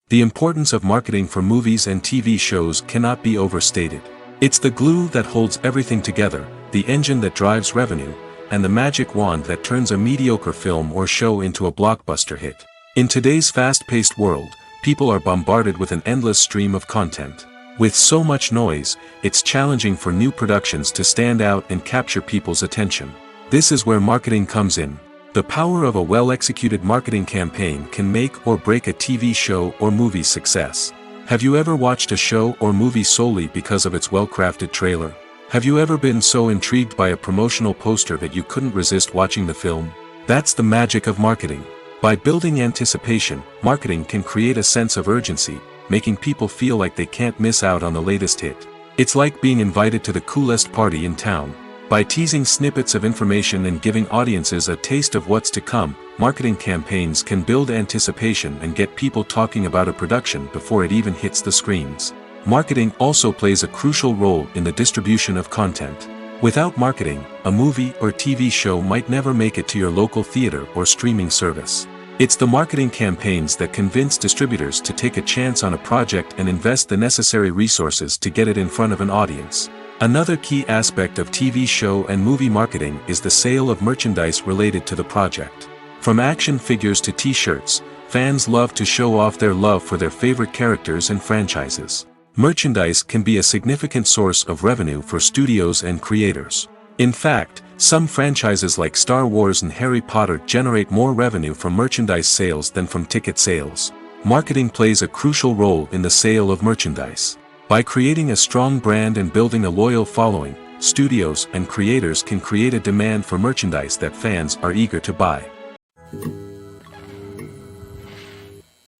The importance of marketing for movies and TV shows cannot be overstated. It's the glue that holds everything together, the engine that drives revenue, and the magic wand that turns a mediocre film or show into a blockbuster hit. In today's fast-paced world, people are bombarded with an endless stream of content. With so much noise, it's challenging for new productions to stand out and capture people's attention. This is where marketing comes in. The power of a well-executed marketing campaign can make or break a TV show or movie's success. Have you ever watched a show or movie solely because of its well-crafted trailer? Have you ever been so intrigued by a promotional poster that you couldn't resist watching the film? That's the magic of marketing. By building anticipation, marketing can create a sense of urgency, making people feel like they can't miss out on the latest hit. It's like being invited to the coolest party in town. By teasing snippets of information and giving audiences a taste of what's to come, marketing campaigns can build anticipation and get people talking about a production before it even hits the screens. Marketing also plays a crucial role in the distribution of content. Without marketing, a movie or TV show might never make it to your local theater or streaming service. It's the marketing campaigns that convince distributors to take a chance on a project and invest the necessary resources to get it in front of an audience. Another key aspect of TV show and movie marketing is the sale of merchandise related to the project. From action figures to t-shirts, fans love to show off their love for their favorite characters and franchises. Merchandise can be a significant source of revenue for studios and creators. In fact, some franchises like Star Wars and Harry Potter generate more revenue from merchandise sales than from ticket sales. Marketing plays a crucial role in the sale of merchandise. By creating a strong brand and building a loyal following, studios and creators can create a demand for merchandise that fans are eager to buy.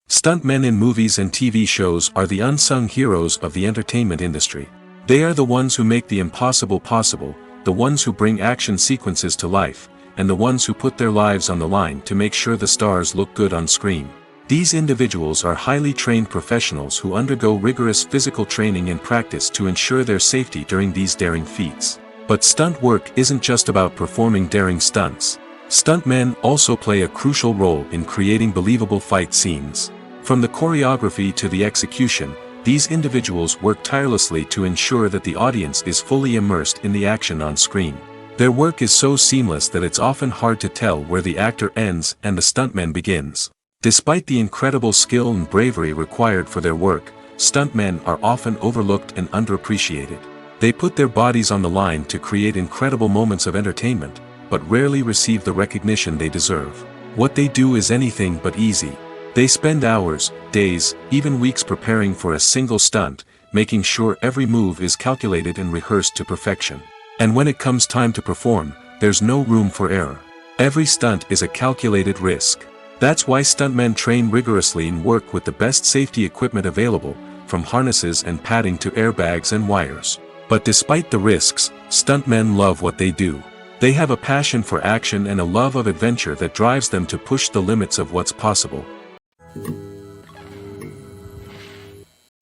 Stuntmen in movies and TV shows are the unsung heroes of the entertainment industry. They are the ones who make the impossible possible, the ones who bring action sequences to life, and the ones who put their lives on the line to make sure the stars look good on screen. These individuals are highly trained professionals who undergo rigorous physical training and practice to ensure their safety during these daring feats. But stunt work isn't just about performing daring stunts. Stuntmen also play a crucial role in creating believable fight scenes. From the choreography to the execution, these individuals work tirelessly to ensure that the audience is fully immersed in the action on screen. Their work is so seamless that it's often hard to tell where the actor ends and the stuntman begins. Despite the incredible skill and bravery required for their work, stuntmen are often overlooked and underappreciated. They put their bodies on the line to create incredible moments of entertainment, but rarely receive the recognition they deserve. What they do is anything but easy. They spend hours, days, even weeks preparing for a single stunt, making sure every move is calculated and rehearsed to perfection. And when it comes time to perform, there's no room for error. Every stunt is a calculated risk. That's why stuntmen train rigorously and work with the best safety equipment available, from harnesses and padding to airbags and wires. But despite the risks, stuntmen love what they do. They have a passion for action and a love of adventure that drives them to push the limits of what's possible.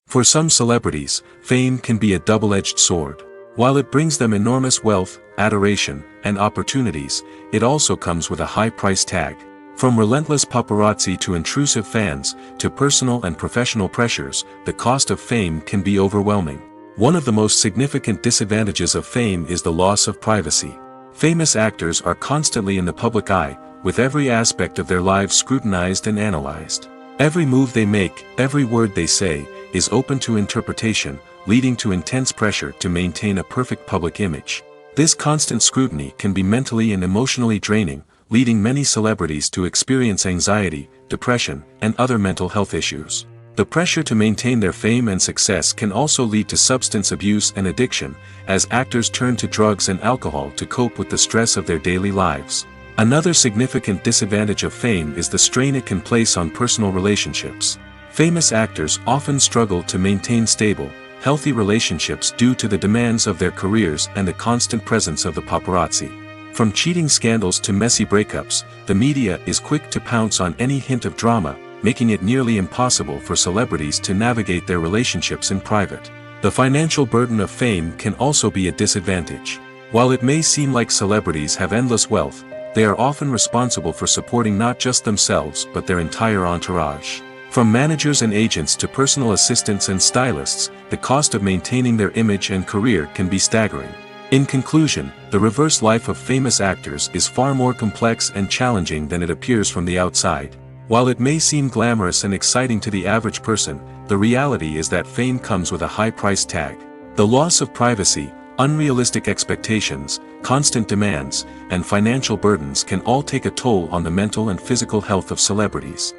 For some celebrities, fame can be a double-edged sword. While it brings them enormous wealth, adoration, and opportunities, it also comes with a high price tag. From relentless paparazzi to intrusive fans, to personal and professional pressures, the cost of fame can be overwhelming. One of the most significant disadvantages of fame is the loss of privacy. Famous actors are constantly in the public eye, with every aspect of their lives scrutinized and analyzed. Every move they make, every word they say, is open to interpretation, leading to intense pressure to maintain a perfect public image. This constant scrutiny can be mentally and emotionally draining, leading many celebrities to experience anxiety, depression, and other mental health issues. The pressure to maintain their fame and success can also lead to substance abuse and addiction, as actors turn to drugs and alcohol to cope with the stress of their daily lives. Another significant disadvantage of fame is the strain it can place on personal relationships. Famous actors often struggle to maintain stable, healthy relationships due to the demands of their careers and the constant presence of the paparazzi. From cheating scandals to messy breakups, the media is quick to pounce on any hint of drama, making it nearly impossible for celebrities to navigate their relationships in private. The financial burden of fame can also be a disadvantage. While it may seem like celebrities have endless wealth, they are often responsible for supporting not just themselves but their entire entourage. From managers and agents to personal assistants and stylists, the cost of maintaining their image and career can be staggering. In conclusion, the reverse life of famous actors is far more complex and challenging than it appears from the outside. While it may seem glamorous and exciting to the average person, the reality is that fame comes with a high price tag. The loss of privacy, unrealistic expectations, constant demands, and financial burdens can all take a toll on the mental and physical health of celebrities.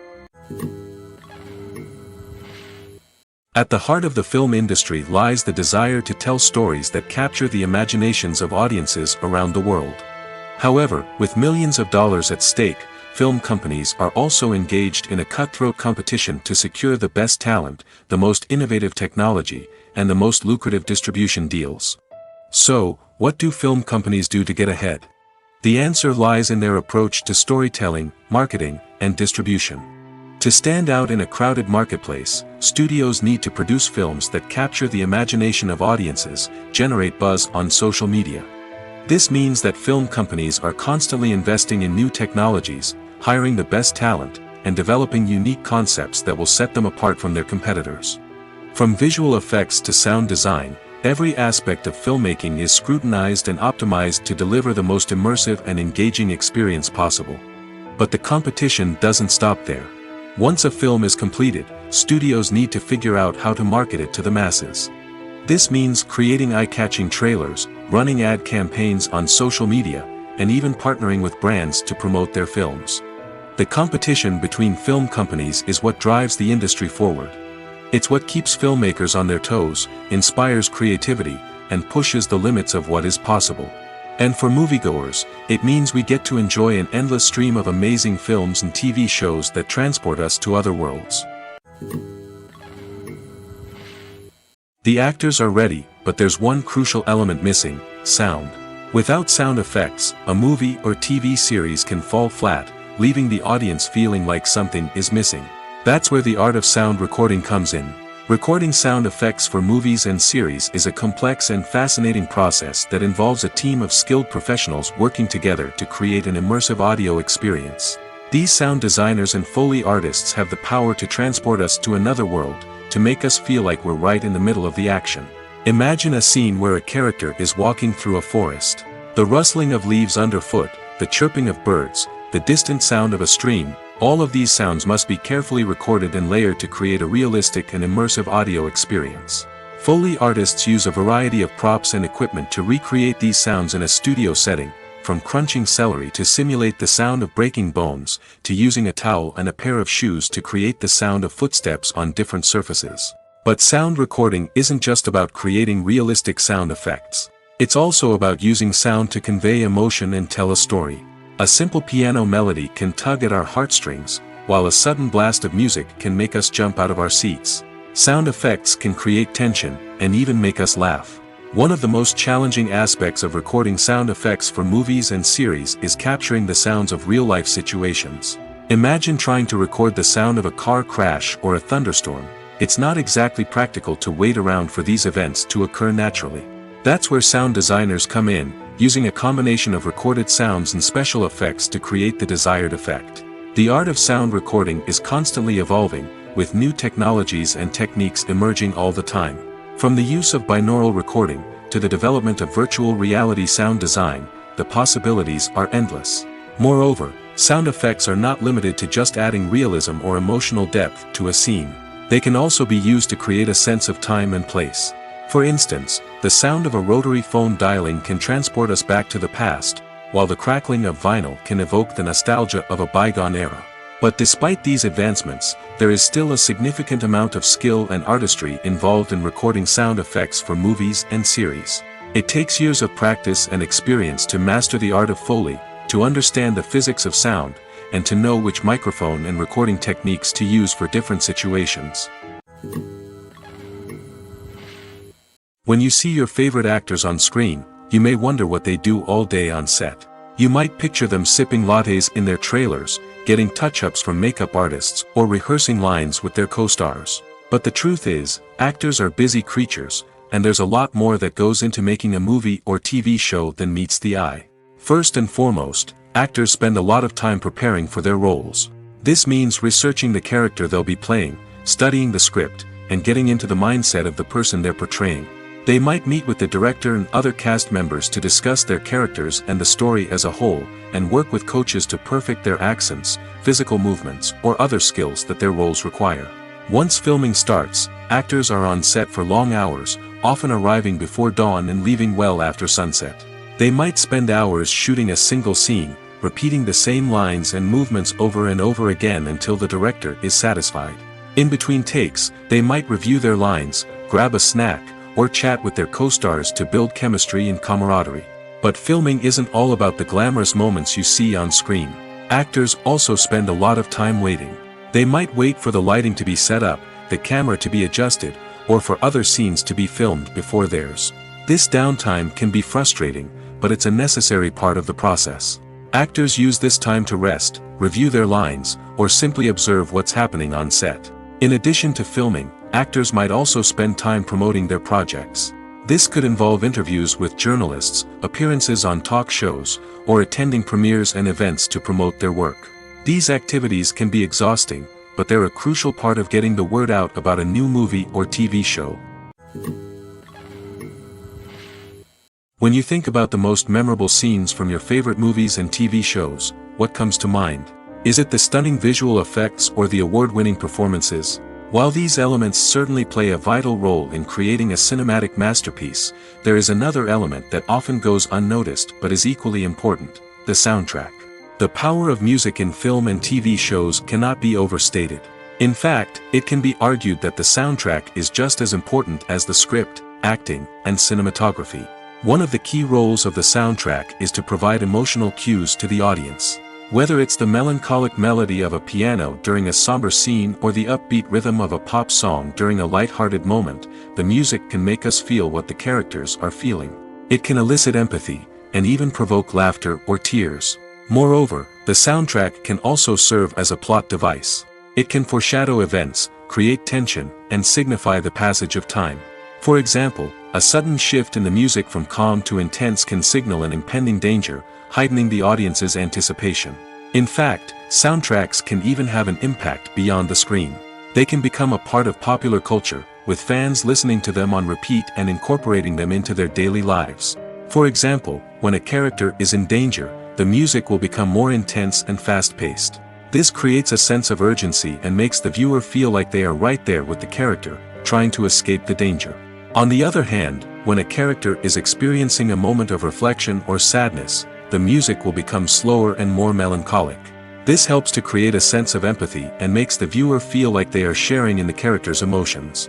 At the heart of the film industry lies the desire to tell stories that capture the imaginations of audiences around the world. However, with millions of dollars at stake, film companies are also engaged in a cutthroat competition to secure the best talent, the most innovative technology, and the most lucrative distribution deals. So, what do film companies do to get ahead? The answer lies in their approach to storytelling, marketing, and distribution. To stand out in a crowded marketplace, studios need to produce films that capture the imagination of audiences, generate buzz on social media. This means that film companies are constantly investing in new technologies, hiring the best talent, and developing unique concepts that will set them apart from their competitors. From visual effects to sound design, every aspect of filmmaking is scrutinized and optimized to deliver the most immersive and engaging experience possible. But the competition doesn't stop there. Once a film is completed, studios need to figure out how to market it to the masses. This means creating eye-catching trailers, running ad campaigns on social media, and even partnering with brands to promote their films. The competition between film companies is what drives the industry forward. It's what keeps filmmakers on their toes, inspires creativity, and pushes the limits of what is possible. And for moviegoers, it means we get to enjoy an endless stream of amazing films and TV shows that transport us to other worlds. The actors are ready, but there's one crucial element missing: sound. Without sound effects, a movie or TV series can fall flat, leaving the audience feeling like something is missing. That's where the art of sound recording comes in. Recording sound effects for movies and series is a complex and fascinating process that involves a team of skilled professionals working together to create an immersive audio experience. These sound designers and Foley artists have the power to transport us to another world, to make us feel like we're right in the middle of the action. Imagine a scene where a character is walking through a forest. The rustling of leaves underfoot, the chirping of birds, the distant sound of a stream, all of these sounds must be carefully recorded and layered to create a realistic and immersive audio experience. Foley artists use a variety of props and equipment to recreate these sounds in a studio setting, from crunching celery to simulate the sound of breaking bones, to using a towel and a pair of shoes to create the sound of footsteps on different surfaces. But sound recording isn't just about creating realistic sound effects. It's also about using sound to convey emotion and tell a story. A simple piano melody can tug at our heartstrings, while a sudden blast of music can make us jump out of our seats. Sound effects can create tension, and even make us laugh. One of the most challenging aspects of recording sound effects for movies and series is capturing the sounds of real-life situations. Imagine trying to record the sound of a car crash or a thunderstorm. It's not exactly practical to wait around for these events to occur naturally. That's where sound designers come in, using a combination of recorded sounds and special effects to create the desired effect. The art of sound recording is constantly evolving, with new technologies and techniques emerging all the time. From the use of binaural recording, to the development of virtual reality sound design, the possibilities are endless. Moreover, sound effects are not limited to just adding realism or emotional depth to a scene. They can also be used to create a sense of time and place. For instance, the sound of a rotary phone dialing can transport us back to the past, while the crackling of vinyl can evoke the nostalgia of a bygone era. But despite these advancements, there is still a significant amount of skill and artistry involved in recording sound effects for movies and series. It takes years of practice and experience to master the art of Foley, to understand the physics of sound, and to know which microphone and recording techniques to use for different situations. When you see your favorite actors on screen, you may wonder what they do all day on set. You might picture them sipping lattes in their trailers, getting touch-ups from makeup artists, or rehearsing lines with their co-stars. But the truth is, actors are busy creatures, and there's a lot more that goes into making a movie or TV show than meets the eye. First and foremost, actors spend a lot of time preparing for their roles. This means researching the character they'll be playing, studying the script, and getting into the mindset of the person they're portraying. They might meet with the director and other cast members to discuss their characters and the story as a whole, and work with coaches to perfect their accents, physical movements, or other skills that their roles require. Once filming starts, actors are on set for long hours, often arriving before dawn and leaving well after sunset. They might spend hours shooting a single scene, repeating the same lines and movements over and over again until the director is satisfied. In between takes, they might review their lines, grab a snack, or chat with their co-stars to build chemistry and camaraderie. But filming isn't all about the glamorous moments you see on screen. Actors also spend a lot of time waiting. They might wait for the lighting to be set up, the camera to be adjusted, or for other scenes to be filmed before theirs. This downtime can be frustrating, but it's a necessary part of the process. Actors use this time to rest, review their lines, or simply observe what's happening on set. In addition to filming, actors might also spend time promoting their projects. This could involve interviews with journalists, appearances on talk shows, or attending premieres and events to promote their work. These activities can be exhausting, but they're a crucial part of getting the word out about a new movie or TV show. When you think about the most memorable scenes from your favorite movies and TV shows, what comes to mind? Is it the stunning visual effects or the award-winning performances? While these elements certainly play a vital role in creating a cinematic masterpiece, there is another element that often goes unnoticed but is equally important: the soundtrack. The power of music in film and TV shows cannot be overstated. In fact, it can be argued that the soundtrack is just as important as the script, acting, and cinematography. One of the key roles of the soundtrack is to provide emotional cues to the audience. Whether it's the melancholic melody of a piano during a somber scene or the upbeat rhythm of a pop song during a light-hearted moment, the music can make us feel what the characters are feeling. It can elicit empathy, and even provoke laughter or tears. Moreover, the soundtrack can also serve as a plot device. It can foreshadow events, create tension, and signify the passage of time. For example, a sudden shift in the music from calm to intense can signal an impending danger, heightening the audience's anticipation. In fact, soundtracks can even have an impact beyond the screen. They can become a part of popular culture, with fans listening to them on repeat and incorporating them into their daily lives. For example, when a character is in danger, the music will become more intense and fast-paced. This creates a sense of urgency and makes the viewer feel like they are right there with the character, trying to escape the danger. On the other hand, when a character is experiencing a moment of reflection or sadness, the music will become slower and more melancholic. This helps to create a sense of empathy and makes the viewer feel like they are sharing in the character's emotions.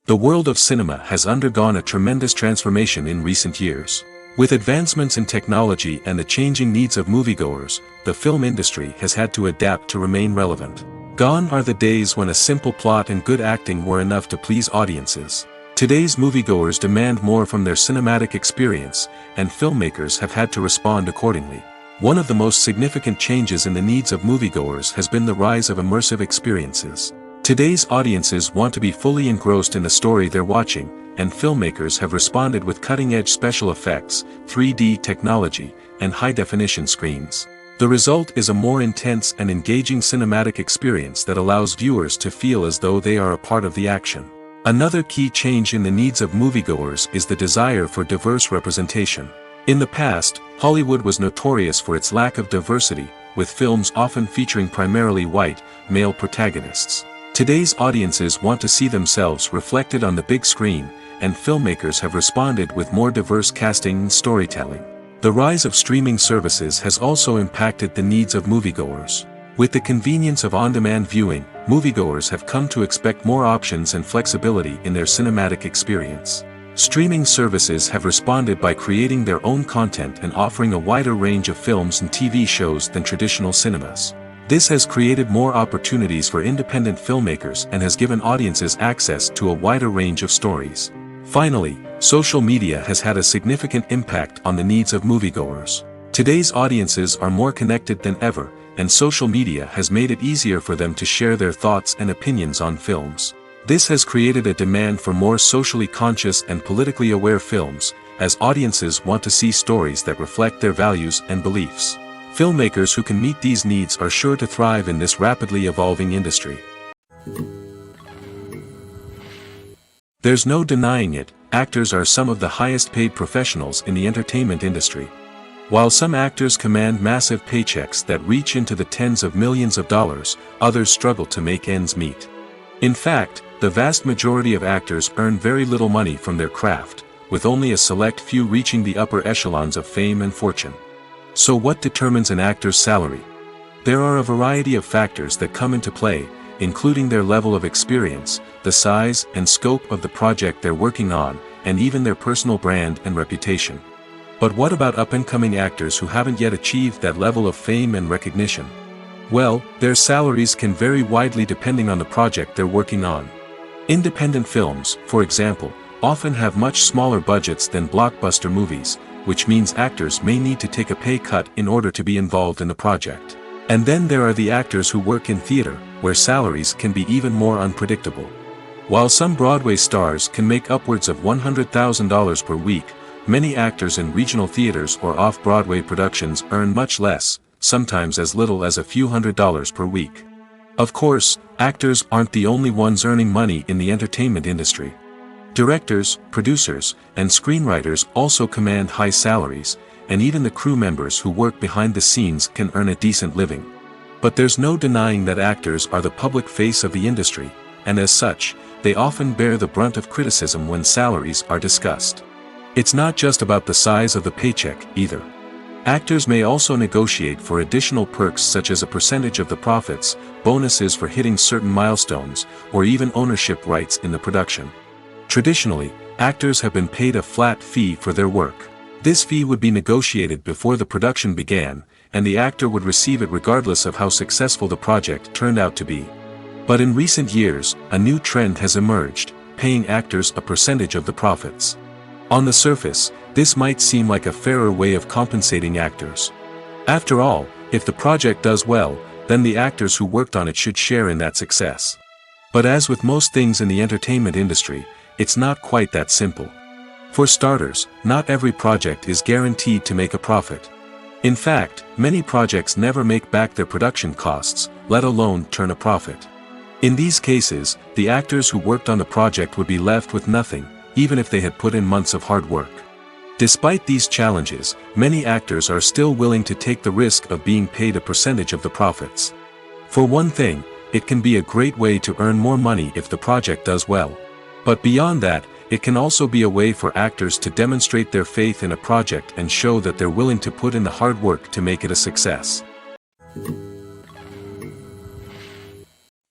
The world of cinema has undergone a tremendous transformation in recent years. With advancements in technology and the changing needs of moviegoers, the film industry has had to adapt to remain relevant. Gone are the days when a simple plot and good acting were enough to please audiences. Today's moviegoers demand more from their cinematic experience, and filmmakers have had to respond accordingly. One of the most significant changes in the needs of moviegoers has been the rise of immersive experiences. Today's audiences want to be fully engrossed in the story they're watching, and filmmakers have responded with cutting-edge special effects, 3D technology, and high-definition screens. The result is a more intense and engaging cinematic experience that allows viewers to feel as though they are a part of the action. Another key change in the needs of moviegoers is the desire for diverse representation. In the past, Hollywood was notorious for its lack of diversity, with films often featuring primarily white, male protagonists. Today's audiences want to see themselves reflected on the big screen, and filmmakers have responded with more diverse casting and storytelling. The rise of streaming services has also impacted the needs of moviegoers. With the convenience of on-demand viewing, moviegoers have come to expect more options and flexibility in their cinematic experience. Streaming services have responded by creating their own content and offering a wider range of films and TV shows than traditional cinemas. This has created more opportunities for independent filmmakers and has given audiences access to a wider range of stories. Finally, social media has had a significant impact on the needs of moviegoers. Today's audiences are more connected than ever, and social media has made it easier for them to share their thoughts and opinions on films. This has created a demand for more socially conscious and politically aware films, as audiences want to see stories that reflect their values and beliefs. Filmmakers who can meet these needs are sure to thrive in this rapidly evolving industry. There's no denying it, actors are some of the highest paid professionals in the entertainment industry. While some actors command massive paychecks that reach into the tens of millions of dollars, others struggle to make ends meet. In fact, the vast majority of actors earn very little money from their craft, with only a select few reaching the upper echelons of fame and fortune. So what determines an actor's salary? There are a variety of factors that come into play, including their level of experience, the size and scope of the project they're working on, and even their personal brand and reputation. But what about up-and-coming actors who haven't yet achieved that level of fame and recognition? Well, their salaries can vary widely depending on the project they're working on. Independent films, for example, often have much smaller budgets than blockbuster movies, which means actors may need to take a pay cut in order to be involved in the project. And then there are the actors who work in theater, where salaries can be even more unpredictable. While some Broadway stars can make upwards of $100,000 per week, many actors in regional theaters or off-Broadway productions earn much less, sometimes as little as a few $100s per week. Of course, actors aren't the only ones earning money in the entertainment industry. Directors, producers, and screenwriters also command high salaries, and even the crew members who work behind the scenes can earn a decent living. But there's no denying that actors are the public face of the industry, and as such, they often bear the brunt of criticism when salaries are discussed. It's not just about the size of the paycheck, either. Actors may also negotiate for additional perks such as a percentage of the profits, bonuses for hitting certain milestones, or even ownership rights in the production. Traditionally, actors have been paid a flat fee for their work. This fee would be negotiated before the production began, and the actor would receive it regardless of how successful the project turned out to be. But in recent years, a new trend has emerged, paying actors a percentage of the profits. On the surface, this might seem like a fairer way of compensating actors. After all, if the project does well, then the actors who worked on it should share in that success. But as with most things in the entertainment industry, it's not quite that simple. For starters, not every project is guaranteed to make a profit. In fact, many projects never make back their production costs, let alone turn a profit. In these cases, the actors who worked on the project would be left with nothing, even if they had put in months of hard work. Despite these challenges, many actors are still willing to take the risk of being paid a percentage of the profits. For one thing, it can be a great way to earn more money if the project does well. But beyond that, it can also be a way for actors to demonstrate their faith in a project and show that they're willing to put in the hard work to make it a success.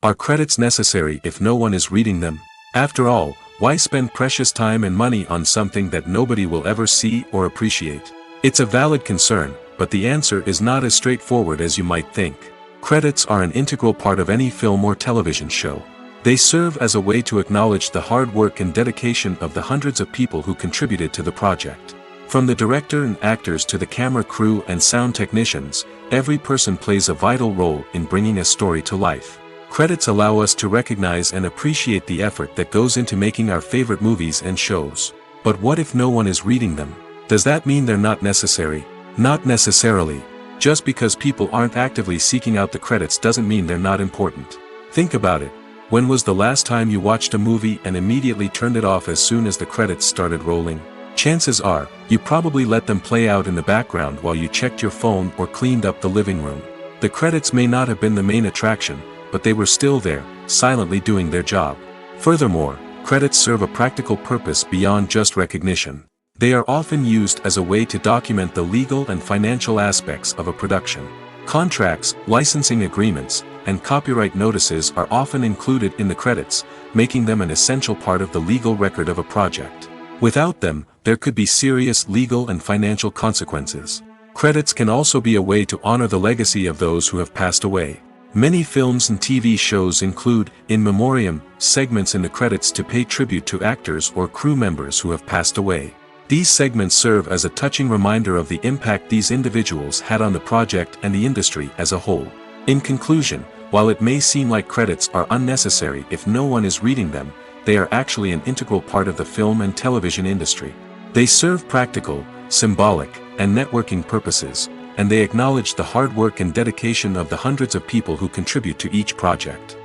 Are credits necessary if no one is reading them? After all, why spend precious time and money on something that nobody will ever see or appreciate? It's a valid concern, but the answer is not as straightforward as you might think. Credits are an integral part of any film or television show. They serve as a way to acknowledge the hard work and dedication of the hundreds of people who contributed to the project. From the director and actors to the camera crew and sound technicians, every person plays a vital role in bringing a story to life. Credits allow us to recognize and appreciate the effort that goes into making our favorite movies and shows. But what if no one is reading them? Does that mean they're not necessary? Not necessarily. Just because people aren't actively seeking out the credits doesn't mean they're not important. Think about it. When was the last time you watched a movie and immediately turned it off as soon as the credits started rolling? Chances are, you probably let them play out in the background while you checked your phone or cleaned up the living room. The credits may not have been the main attraction, but they were still there, silently doing their job. Furthermore, credits serve a practical purpose beyond just recognition. They are often used as a way to document the legal and financial aspects of a production. Contracts, licensing agreements, and copyright notices are often included in the credits, making them an essential part of the legal record of a project. Without them, there could be serious legal and financial consequences. Credits can also be a way to honor the legacy of those who have passed away. Many films and TV shows include, in memoriam, segments in the credits to pay tribute to actors or crew members who have passed away. These segments serve as a touching reminder of the impact these individuals had on the project and the industry as a whole. In conclusion, while it may seem like credits are unnecessary if no one is reading them, they are actually an integral part of the film and television industry. They serve practical, symbolic, and networking purposes, and they acknowledge the hard work and dedication of the hundreds of people who contribute to each project.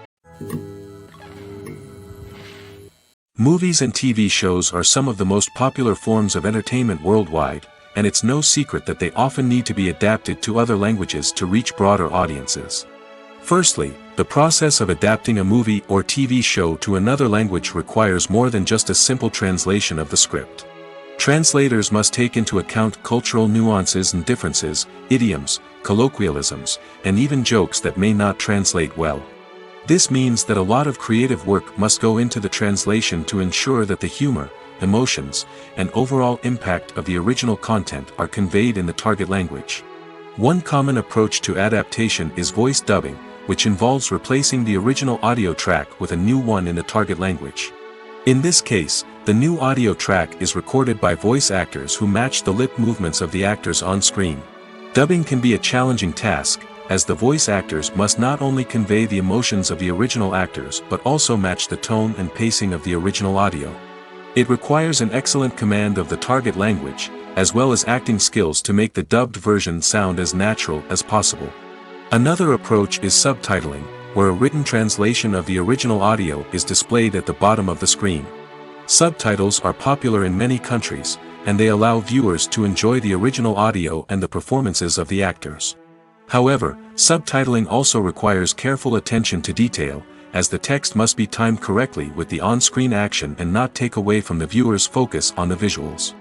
Movies and TV shows are some of the most popular forms of entertainment worldwide, and it's no secret that they often need to be adapted to other languages to reach broader audiences. Firstly, the process of adapting a movie or TV show to another language requires more than just a simple translation of the script. Translators must take into account cultural nuances and differences, idioms, colloquialisms, and even jokes that may not translate well. This means that a lot of creative work must go into the translation to ensure that the humor, emotions, and overall impact of the original content are conveyed in the target language. One common approach to adaptation is voice dubbing, which involves replacing the original audio track with a new one in the target language. In this case, the new audio track is recorded by voice actors who match the lip movements of the actors on screen. Dubbing can be a challenging task, as the voice actors must not only convey the emotions of the original actors but also match the tone and pacing of the original audio. It requires an excellent command of the target language, as well as acting skills to make the dubbed version sound as natural as possible. Another approach is subtitling, where a written translation of the original audio is displayed at the bottom of the screen. Subtitles are popular in many countries, and they allow viewers to enjoy the original audio and the performances of the actors. However, subtitling also requires careful attention to detail, as the text must be timed correctly with the on-screen action and not take away from the viewer's focus on the visuals.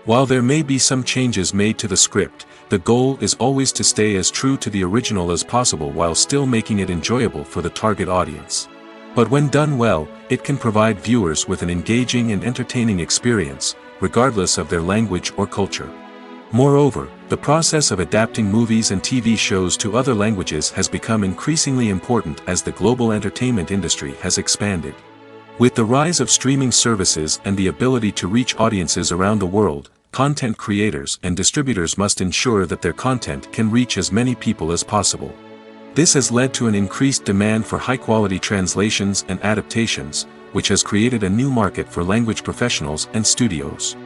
While there may be some changes made to the script, the goal is always to stay as true to the original as possible while still making it enjoyable for the target audience. But when done well, it can provide viewers with an engaging and entertaining experience, regardless of their language or culture. Moreover, the process of adapting movies and TV shows to other languages has become increasingly important as the global entertainment industry has expanded. With the rise of streaming services and the ability to reach audiences around the world, content creators and distributors must ensure that their content can reach as many people as possible. This has led to an increased demand for high-quality translations and adaptations, which has created a new market for language professionals and studios.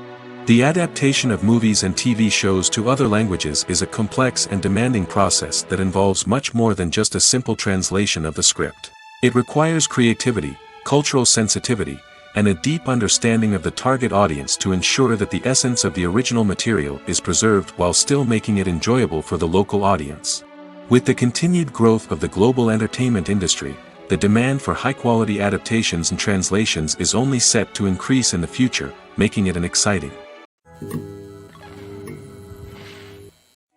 The adaptation of movies and TV shows to other languages is a complex and demanding process that involves much more than just a simple translation of the script. It requires creativity, cultural sensitivity, and a deep understanding of the target audience to ensure that the essence of the original material is preserved while still making it enjoyable for the local audience. With the continued growth of the global entertainment industry, the demand for high-quality adaptations and translations is only set to increase in the future, making it an exciting.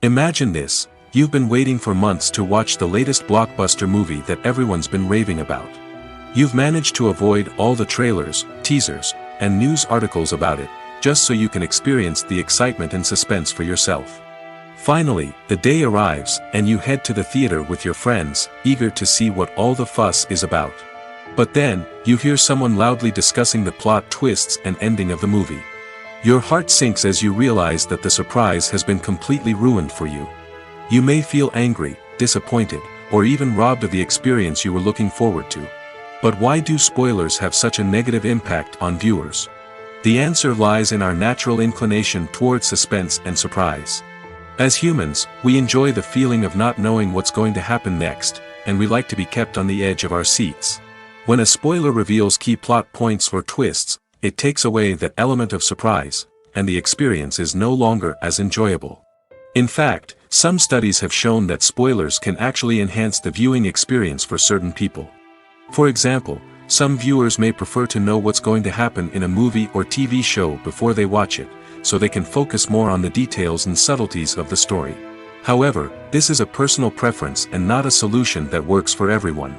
Imagine this: you've been waiting for months to watch the latest blockbuster movie that everyone's been raving about. You've managed to avoid all the trailers, teasers, and news articles about it, just so you can experience the excitement and suspense for yourself. Finally, the day arrives, and you head to the theater with your friends, eager to see what all the fuss is about. But then, you hear someone loudly discussing the plot twists and ending of the movie. Your heart sinks as you realize that the surprise has been completely ruined for you. You may feel angry, disappointed, or even robbed of the experience you were looking forward to. But why do spoilers have such a negative impact on viewers? The answer lies in our natural inclination toward suspense and surprise. As humans, we enjoy the feeling of not knowing what's going to happen next, and we like to be kept on the edge of our seats. When a spoiler reveals key plot points or twists, it takes away that element of surprise, and the experience is no longer as enjoyable. In fact, some studies have shown that spoilers can actually enhance the viewing experience for certain people. For example, some viewers may prefer to know what's going to happen in a movie or TV show before they watch it, so they can focus more on the details and subtleties of the story. However, this is a personal preference and not a solution that works for everyone.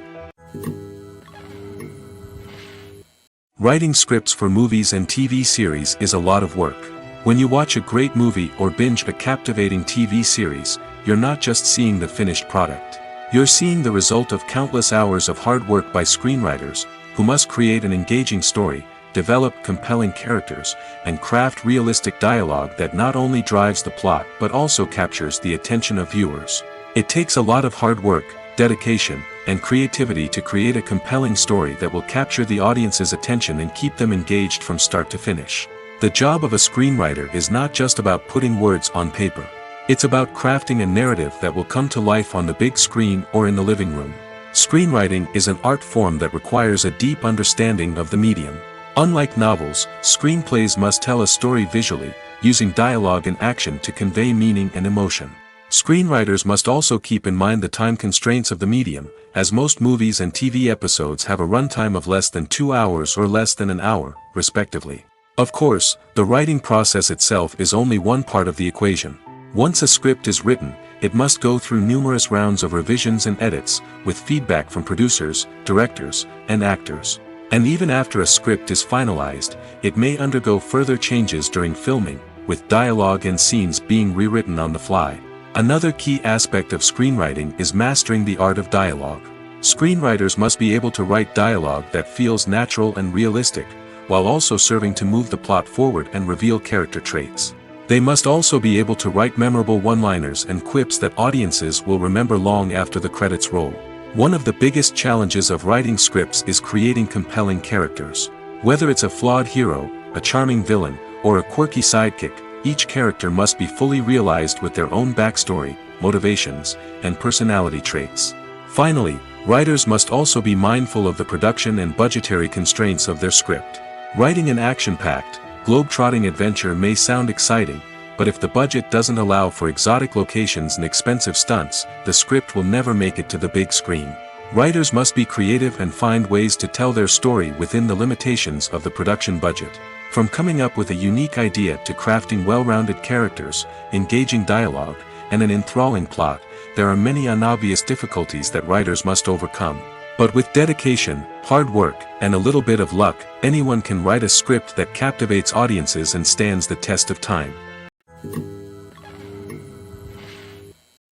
Writing scripts for movies and TV series is a lot of work. When you watch a great movie or binge a captivating TV series, you're not just seeing the finished product. You're seeing the result of countless hours of hard work by screenwriters, who must create an engaging story, develop compelling characters, and craft realistic dialogue that not only drives the plot but also captures the attention of viewers. It takes a lot of hard work, dedication, and creativity to create a compelling story that will capture the audience's attention and keep them engaged from start to finish. The job of a screenwriter is not just about putting words on paper. It's about crafting a narrative that will come to life on the big screen or in the living room. Screenwriting is an art form that requires a deep understanding of the medium. Unlike novels, screenplays must tell a story visually, using dialogue and action to convey meaning and emotion. Screenwriters must also keep in mind the time constraints of the medium, as most movies and TV episodes have a runtime of less than 2 hours or less than an hour, respectively. Of course, the writing process itself is only one part of the equation. Once a script is written, it must go through numerous rounds of revisions and edits, with feedback from producers, directors, and actors. And even after a script is finalized, it may undergo further changes during filming, with dialogue and scenes being rewritten on the fly. Another key aspect of screenwriting is mastering the art of dialogue. Screenwriters must be able to write dialogue that feels natural and realistic, while also serving to move the plot forward and reveal character traits. They must also be able to write memorable one-liners and quips that audiences will remember long after the credits roll. One of the biggest challenges of writing scripts is creating compelling characters. Whether it's a flawed hero, a charming villain, or a quirky sidekick, each character must be fully realized with their own backstory, motivations, and personality traits. Finally, writers must also be mindful of the production and budgetary constraints of their script. Writing an action-packed, globe-trotting adventure may sound exciting, but if the budget doesn't allow for exotic locations and expensive stunts, the script will never make it to the big screen. Writers must be creative and find ways to tell their story within the limitations of the production budget. From coming up with a unique idea to crafting well-rounded characters, engaging dialogue, and an enthralling plot, there are many unobvious difficulties that writers must overcome. But with dedication, hard work, and a little bit of luck, anyone can write a script that captivates audiences and stands the test of time.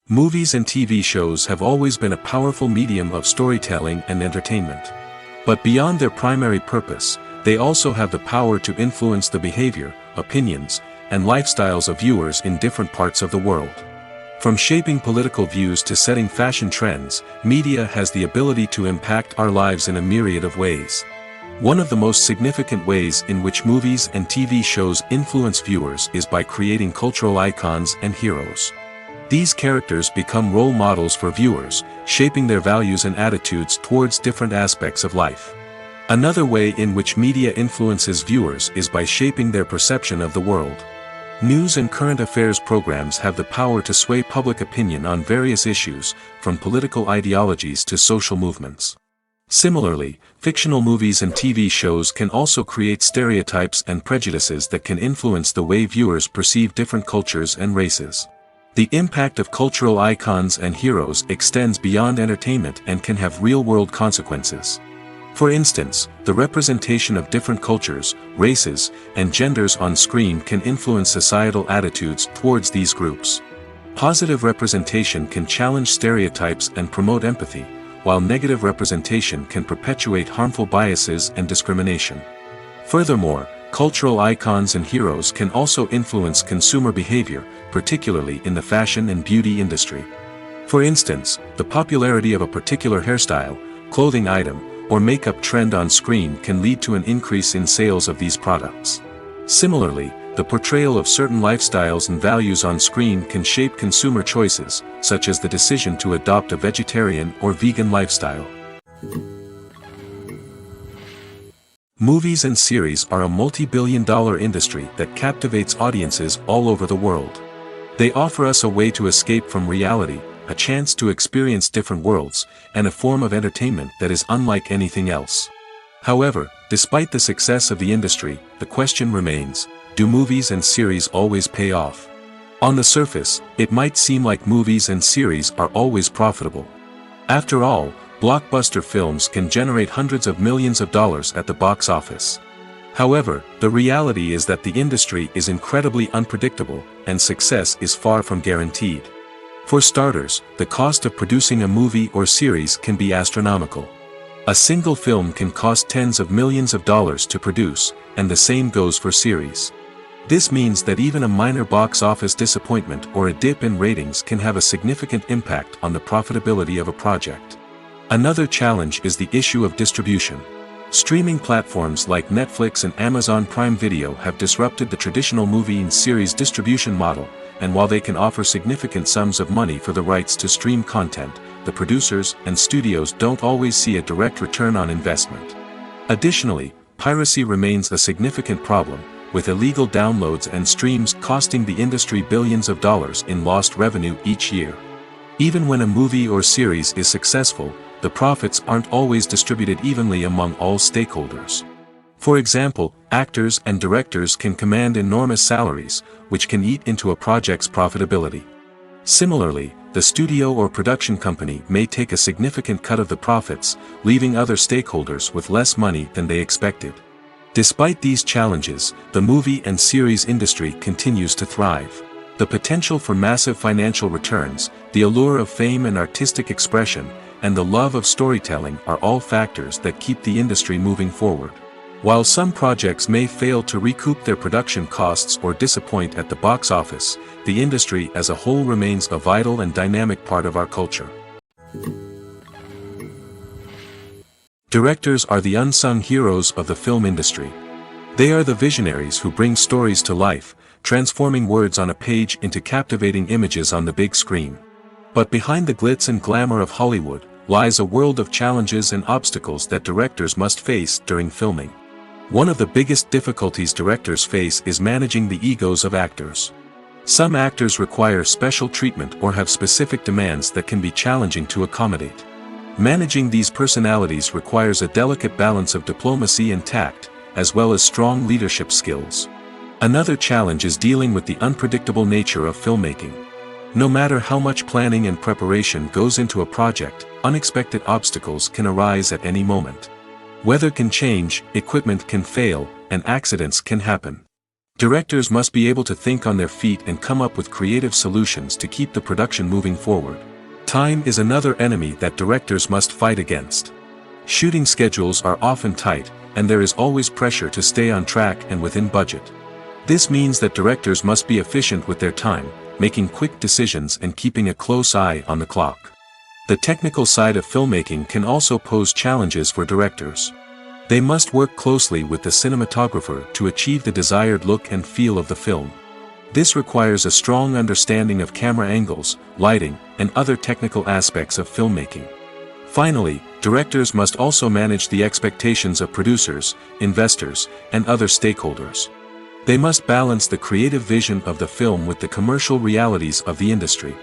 Movies and TV shows have always been a powerful medium of storytelling and entertainment. But beyond their primary purpose, they also have the power to influence the behavior, opinions, and lifestyles of viewers in different parts of the world. From shaping political views to setting fashion trends, media has the ability to impact our lives in a myriad of ways. One of the most significant ways in which movies and TV shows influence viewers is by creating cultural icons and heroes. These characters become role models for viewers, shaping their values and attitudes towards different aspects of life. Another way in which media influences viewers is by shaping their perception of the world. News and current affairs programs have the power to sway public opinion on various issues, from political ideologies to social movements. Similarly, fictional movies and TV shows can also create stereotypes and prejudices that can influence the way viewers perceive different cultures and races. The impact of cultural icons and heroes extends beyond entertainment and can have real-world consequences. For instance, the representation of different cultures, races, and genders on screen can influence societal attitudes towards these groups. Positive representation can challenge stereotypes and promote empathy, while negative representation can perpetuate harmful biases and discrimination. Furthermore, cultural icons and heroes can also influence consumer behavior, particularly in the fashion and beauty industry. For instance, the popularity of a particular hairstyle, clothing item, or makeup trend on screen can lead to an increase in sales of these products. Similarly, the portrayal of certain lifestyles and values on screen can shape consumer choices, such as the decision to adopt a vegetarian or vegan lifestyle. Movies and series are a multi-billion-dollar industry that captivates audiences all over the world. They offer us a way to escape from reality, a chance to experience different worlds, and a form of entertainment that is unlike anything else. However, despite the success of the industry, the question remains, do movies and series always pay off? On the surface, it might seem like movies and series are always profitable. After all, blockbuster films can generate hundreds of millions of dollars at the box office. However, the reality is that the industry is incredibly unpredictable, and success is far from guaranteed. For starters, the cost of producing a movie or series can be astronomical. A single film can cost tens of millions of dollars to produce, and the same goes for series. This means that even a minor box office disappointment or a dip in ratings can have a significant impact on the profitability of a project. Another challenge is the issue of distribution. Streaming platforms like Netflix and Amazon Prime Video have disrupted the traditional movie and series distribution model, and while they can offer significant sums of money for the rights to stream content, the producers and studios don't always see a direct return on investment. Additionally, piracy remains a significant problem, with illegal downloads and streams costing the industry billions of dollars in lost revenue each year. Even when a movie or series is successful, the profits aren't always distributed evenly among all stakeholders. For example, actors and directors can command enormous salaries, which can eat into a project's profitability. Similarly, the studio or production company may take a significant cut of the profits, leaving other stakeholders with less money than they expected. Despite these challenges, the movie and series industry continues to thrive. The potential for massive financial returns, the allure of fame and artistic expression, and the love of storytelling are all factors that keep the industry moving forward. While some projects may fail to recoup their production costs or disappoint at the box office, the industry as a whole remains a vital and dynamic part of our culture. Directors are the unsung heroes of the film industry. They are the visionaries who bring stories to life, transforming words on a page into captivating images on the big screen. But behind the glitz and glamour of Hollywood lies a world of challenges and obstacles that directors must face during filming. One of the biggest difficulties directors face is managing the egos of actors. Some actors require special treatment or have specific demands that can be challenging to accommodate. Managing these personalities requires a delicate balance of diplomacy and tact, as well as strong leadership skills. Another challenge is dealing with the unpredictable nature of filmmaking. No matter how much planning and preparation goes into a project, unexpected obstacles can arise at any moment. Weather can change, equipment can fail, and accidents can happen. Directors must be able to think on their feet and come up with creative solutions to keep the production moving forward. Time is another enemy that directors must fight against. Shooting schedules are often tight, and there is always pressure to stay on track and within budget. This means that directors must be efficient with their time, making quick decisions and keeping a close eye on the clock. The technical side of filmmaking can also pose challenges for directors. They must work closely with the cinematographer to achieve the desired look and feel of the film. This requires a strong understanding of camera angles, lighting, and other technical aspects of filmmaking. Finally, directors must also manage the expectations of producers, investors, and other stakeholders. They must balance the creative vision of the film with the commercial realities of the industry.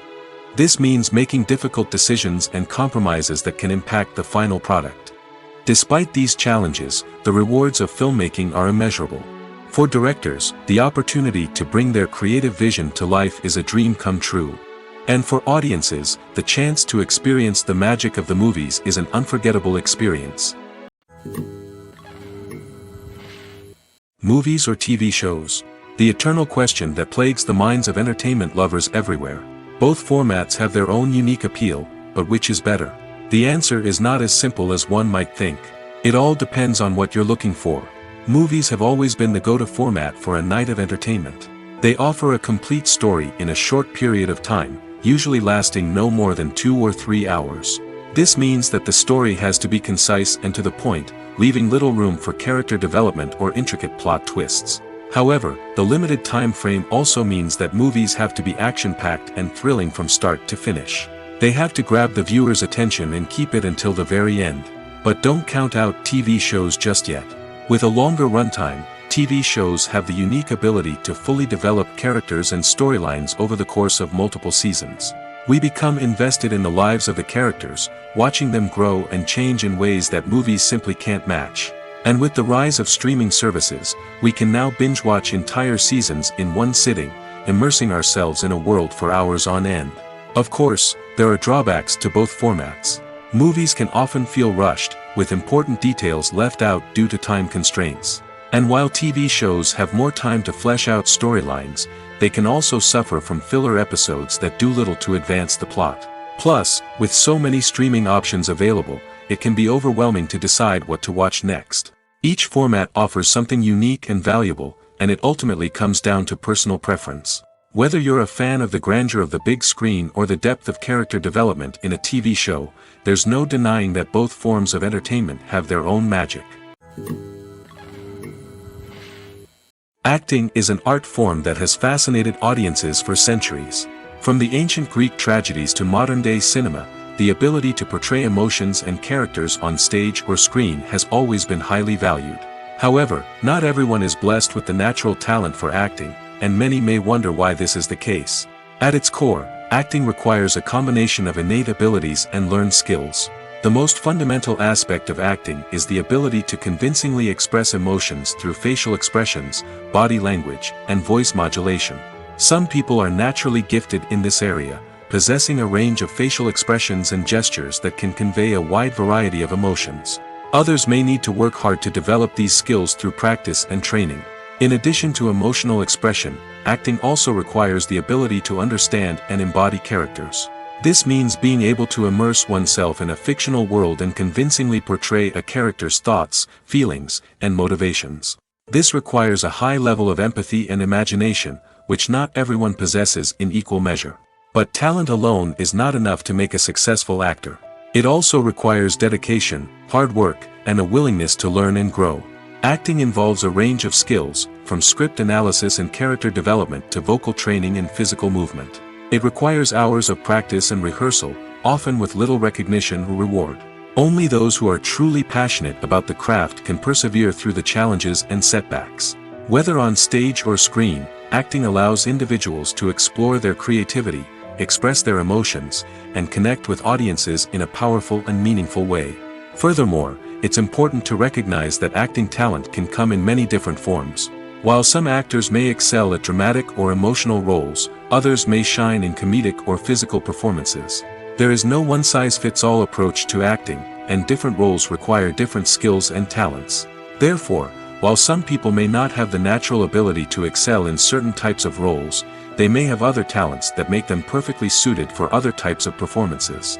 This means making difficult decisions and compromises that can impact the final product. Despite these challenges, the rewards of filmmaking are immeasurable. For directors, the opportunity to bring their creative vision to life is a dream come true. And for audiences, the chance to experience the magic of the movies is an unforgettable experience. Movies or TV shows? The eternal question that plagues the minds of entertainment lovers everywhere. Both formats have their own unique appeal, but which is better? The answer is not as simple as one might think. It all depends on what you're looking for. Movies have always been the go-to format for a night of entertainment. They offer a complete story in a short period of time, usually lasting no more than 2 or 3 hours. This means that the story has to be concise and to the point, leaving little room for character development or intricate plot twists. However, the limited time frame also means that movies have to be action-packed and thrilling from start to finish. They have to grab the viewer's attention and keep it until the very end. But don't count out TV shows just yet. With a longer runtime, TV shows have the unique ability to fully develop characters and storylines over the course of multiple seasons. We become invested in the lives of the characters, watching them grow and change in ways that movies simply can't match. And with the rise of streaming services, we can now binge-watch entire seasons in one sitting, immersing ourselves in a world for hours on end. Of course, there are drawbacks to both formats. Movies can often feel rushed, with important details left out due to time constraints. And while TV shows have more time to flesh out storylines, they can also suffer from filler episodes that do little to advance the plot. Plus, with so many streaming options available, it can be overwhelming to decide what to watch next. Each format offers something unique and valuable, and it ultimately comes down to personal preference. Whether you're a fan of the grandeur of the big screen or the depth of character development in a TV show, there's no denying that both forms of entertainment have their own magic. Acting is an art form that has fascinated audiences for centuries. From the ancient Greek tragedies to modern-day cinema, the ability to portray emotions and characters on stage or screen has always been highly valued. However, not everyone is blessed with the natural talent for acting, and many may wonder why this is the case. At its core, acting requires a combination of innate abilities and learned skills. The most fundamental aspect of acting is the ability to convincingly express emotions through facial expressions, body language, and voice modulation. Some people are naturally gifted in this area, possessing a range of facial expressions and gestures that can convey a wide variety of emotions. Others may need to work hard to develop these skills through practice and training. In addition to emotional expression, acting also requires the ability to understand and embody characters. This means being able to immerse oneself in a fictional world and convincingly portray a character's thoughts, feelings, and motivations. This requires a high level of empathy and imagination, which not everyone possesses in equal measure. But talent alone is not enough to make a successful actor. It also requires dedication, hard work, and a willingness to learn and grow. Acting involves a range of skills, from script analysis and character development to vocal training and physical movement. It requires hours of practice and rehearsal, often with little recognition or reward. Only those who are truly passionate about the craft can persevere through the challenges and setbacks. Whether on stage or screen, acting allows individuals to explore their creativity, express their emotions, and connect with audiences in a powerful and meaningful way. Furthermore, it's important to recognize that acting talent can come in many different forms. While some actors may excel at dramatic or emotional roles, others may shine in comedic or physical performances. There is no one-size-fits-all approach to acting, and different roles require different skills and talents. Therefore, while some people may not have the natural ability to excel in certain types of roles, they may have other talents that make them perfectly suited for other types of performances.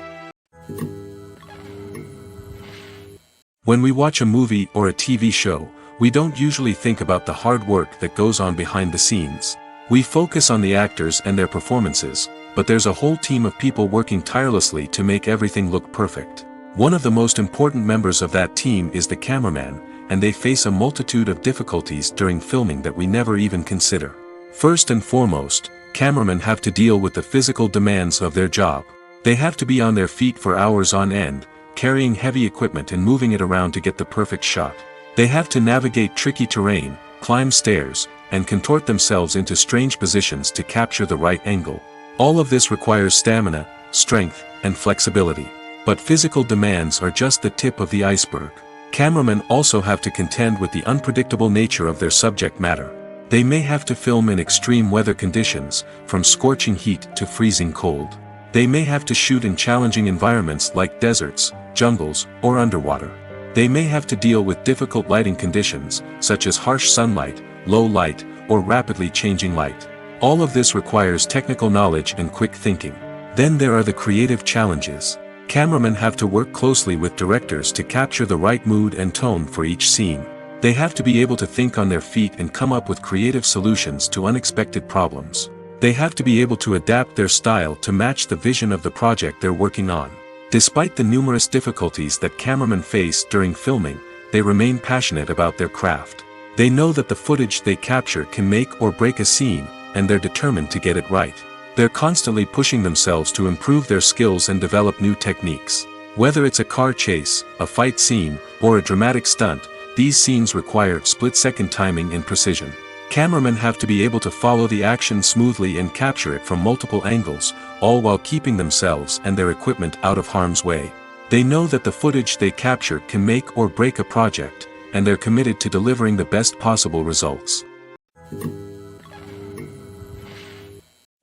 When we watch a movie or a TV show, we don't usually think about the hard work that goes on behind the scenes. We focus on the actors and their performances, but there's a whole team of people working tirelessly to make everything look perfect. One of the most important members of that team is the cameraman, and they face a multitude of difficulties during filming that we never even consider. First and foremost, cameramen have to deal with the physical demands of their job. They have to be on their feet for hours on end, carrying heavy equipment and moving it around to get the perfect shot. They have to navigate tricky terrain, climb stairs, and contort themselves into strange positions to capture the right angle. All of this requires stamina, strength, and flexibility. But physical demands are just the tip of the iceberg. Cameramen also have to contend with the unpredictable nature of their subject matter. They may have to film in extreme weather conditions, from scorching heat to freezing cold. They may have to shoot in challenging environments like deserts, jungles, or underwater. They may have to deal with difficult lighting conditions, such as harsh sunlight, low light, or rapidly changing light. All of this requires technical knowledge and quick thinking. Then there are the creative challenges. Cameramen have to work closely with directors to capture the right mood and tone for each scene. They have to be able to think on their feet and come up with creative solutions to unexpected problems. They have to be able to adapt their style to match the vision of the project they're working on. Despite the numerous difficulties that cameramen face during filming, they remain passionate about their craft. They know that the footage they capture can make or break a scene, and they're determined to get it right. They're constantly pushing themselves to improve their skills and develop new techniques. Whether it's a car chase, a fight scene, or a dramatic stunt, these scenes require split-second timing and precision. Cameramen have to be able to follow the action smoothly and capture it from multiple angles, all while keeping themselves and their equipment out of harm's way. They know that the footage they capture can make or break a project, and they're committed to delivering the best possible results.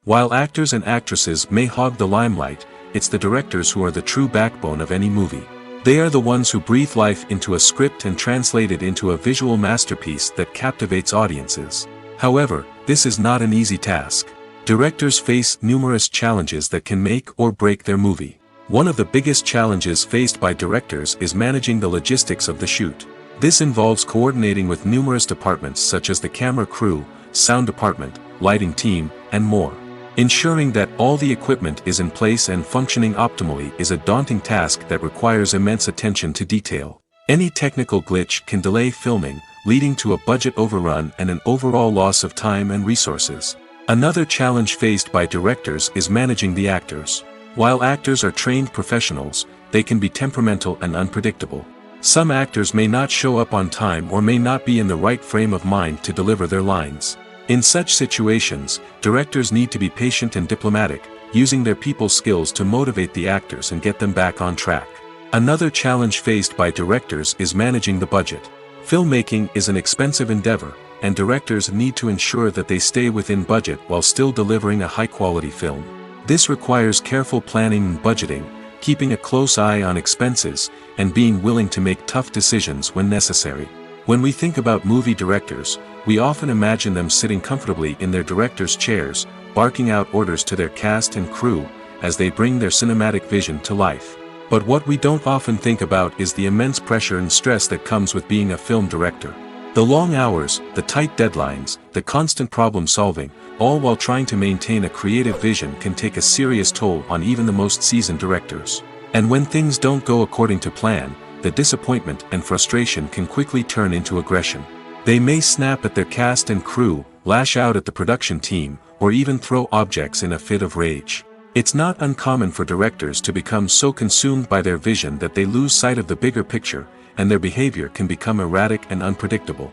While actors and actresses may hog the limelight, it's the directors who are the true backbone of any movie. They are the ones who breathe life into a script and translate it into a visual masterpiece that captivates audiences. However, this is not an easy task. Directors face numerous challenges that can make or break their movie. One of the biggest challenges faced by directors is managing the logistics of the shoot. This involves coordinating with numerous departments such as the camera crew, sound department, lighting team, and more. Ensuring that all the equipment is in place and functioning optimally is a daunting task that requires immense attention to detail. Any technical glitch can delay filming, leading to a budget overrun and an overall loss of time and resources. Another challenge faced by directors is managing the actors. While actors are trained professionals, they can be temperamental and unpredictable. Some actors may not show up on time or may not be in the right frame of mind to deliver their lines. In such situations, directors need to be patient and diplomatic, using their people skills to motivate the actors and get them back on track. Another challenge faced by directors is managing the budget. Filmmaking is an expensive endeavor, and directors need to ensure that they stay within budget while still delivering a high-quality film. This requires careful planning and budgeting, keeping a close eye on expenses, and being willing to make tough decisions when necessary. When we think about movie directors, we often imagine them sitting comfortably in their director's chairs, barking out orders to their cast and crew, as they bring their cinematic vision to life. But what we don't often think about is the immense pressure and stress that comes with being a film director. The long hours, the tight deadlines, the constant problem solving, all while trying to maintain a creative vision can take a serious toll on even the most seasoned directors. And when things don't go according to plan, the disappointment and frustration can quickly turn into aggression. They may snap at their cast and crew, lash out at the production team, or even throw objects in a fit of rage. It's not uncommon for directors to become so consumed by their vision that they lose sight of the bigger picture, and their behavior can become erratic and unpredictable.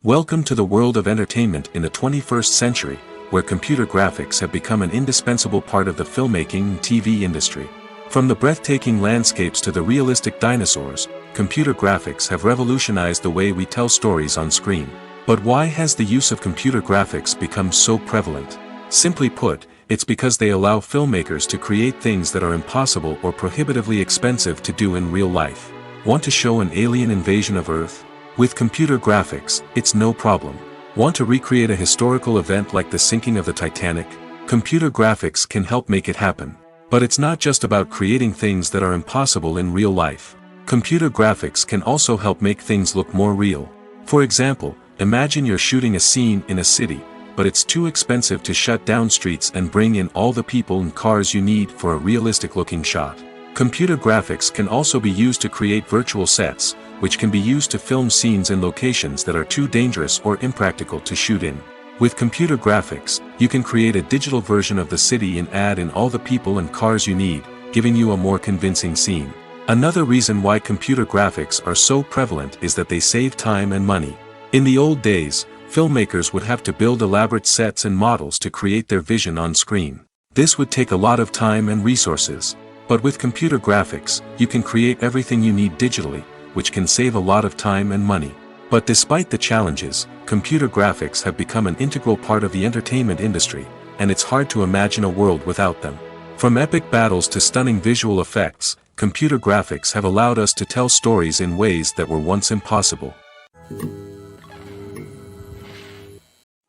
Welcome to the world of entertainment in the 21st century, where computer graphics have become an indispensable part of the filmmaking and TV industry. From the breathtaking landscapes to the realistic dinosaurs, computer graphics have revolutionized the way we tell stories on screen. But why has the use of computer graphics become so prevalent? Simply put, it's because they allow filmmakers to create things that are impossible or prohibitively expensive to do in real life. Want to show an alien invasion of Earth? With computer graphics, it's no problem. Want to recreate a historical event like the sinking of the Titanic? Computer graphics can help make it happen. But it's not just about creating things that are impossible in real life. Computer graphics can also help make things look more real. For example, imagine you're shooting a scene in a city, but it's too expensive to shut down streets and bring in all the people and cars you need for a realistic-looking shot. Computer graphics can also be used to create virtual sets, which can be used to film scenes in locations that are too dangerous or impractical to shoot in. With computer graphics, you can create a digital version of the city and add in all the people and cars you need, giving you a more convincing scene. Another reason why computer graphics are so prevalent is that they save time and money. In the old days, filmmakers would have to build elaborate sets and models to create their vision on screen. This would take a lot of time and resources. But with computer graphics, you can create everything you need digitally, which can save a lot of time and money. But despite the challenges, computer graphics have become an integral part of the entertainment industry, and it's hard to imagine a world without them. From epic battles to stunning visual effects, computer graphics have allowed us to tell stories in ways that were once impossible.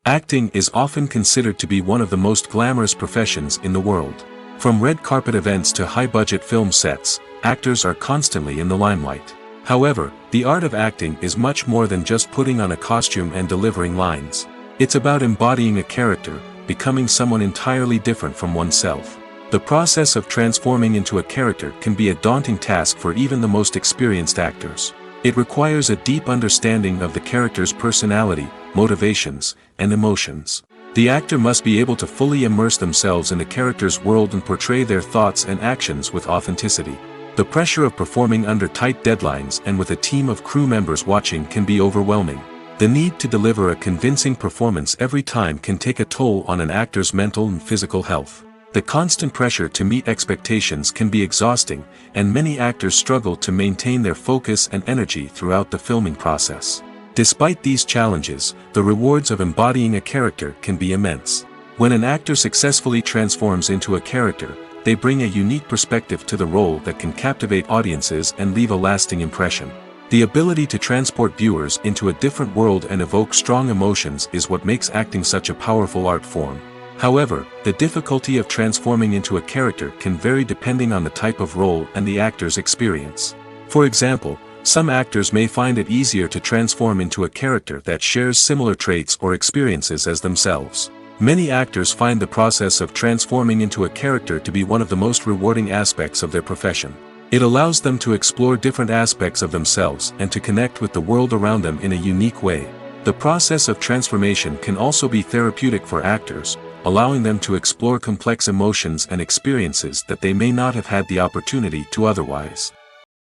Acting is often considered to be one of the most glamorous professions in the world. From red carpet events to high-budget film sets, actors are constantly in the limelight. However, the art of acting is much more than just putting on a costume and delivering lines. It's about embodying a character, becoming someone entirely different from oneself. The process of transforming into a character can be a daunting task for even the most experienced actors. It requires a deep understanding of the character's personality, motivations, and emotions. The actor must be able to fully immerse themselves in the character's world and portray their thoughts and actions with authenticity. The pressure of performing under tight deadlines and with a team of crew members watching can be overwhelming. The need to deliver a convincing performance every time can take a toll on an actor's mental and physical health. The constant pressure to meet expectations can be exhausting, and many actors struggle to maintain their focus and energy throughout the filming process. Despite these challenges, the rewards of embodying a character can be immense. When an actor successfully transforms into a character, they bring a unique perspective to the role that can captivate audiences and leave a lasting impression. The ability to transport viewers into a different world and evoke strong emotions is what makes acting such a powerful art form. However, the difficulty of transforming into a character can vary depending on the type of role and the actor's experience. For example, some actors may find it easier to transform into a character that shares similar traits or experiences as themselves. Many actors find the process of transforming into a character to be one of the most rewarding aspects of their profession. It allows them to explore different aspects of themselves and to connect with the world around them in a unique way. The process of transformation can also be therapeutic for actors, allowing them to explore complex emotions and experiences that they may not have had the opportunity to otherwise.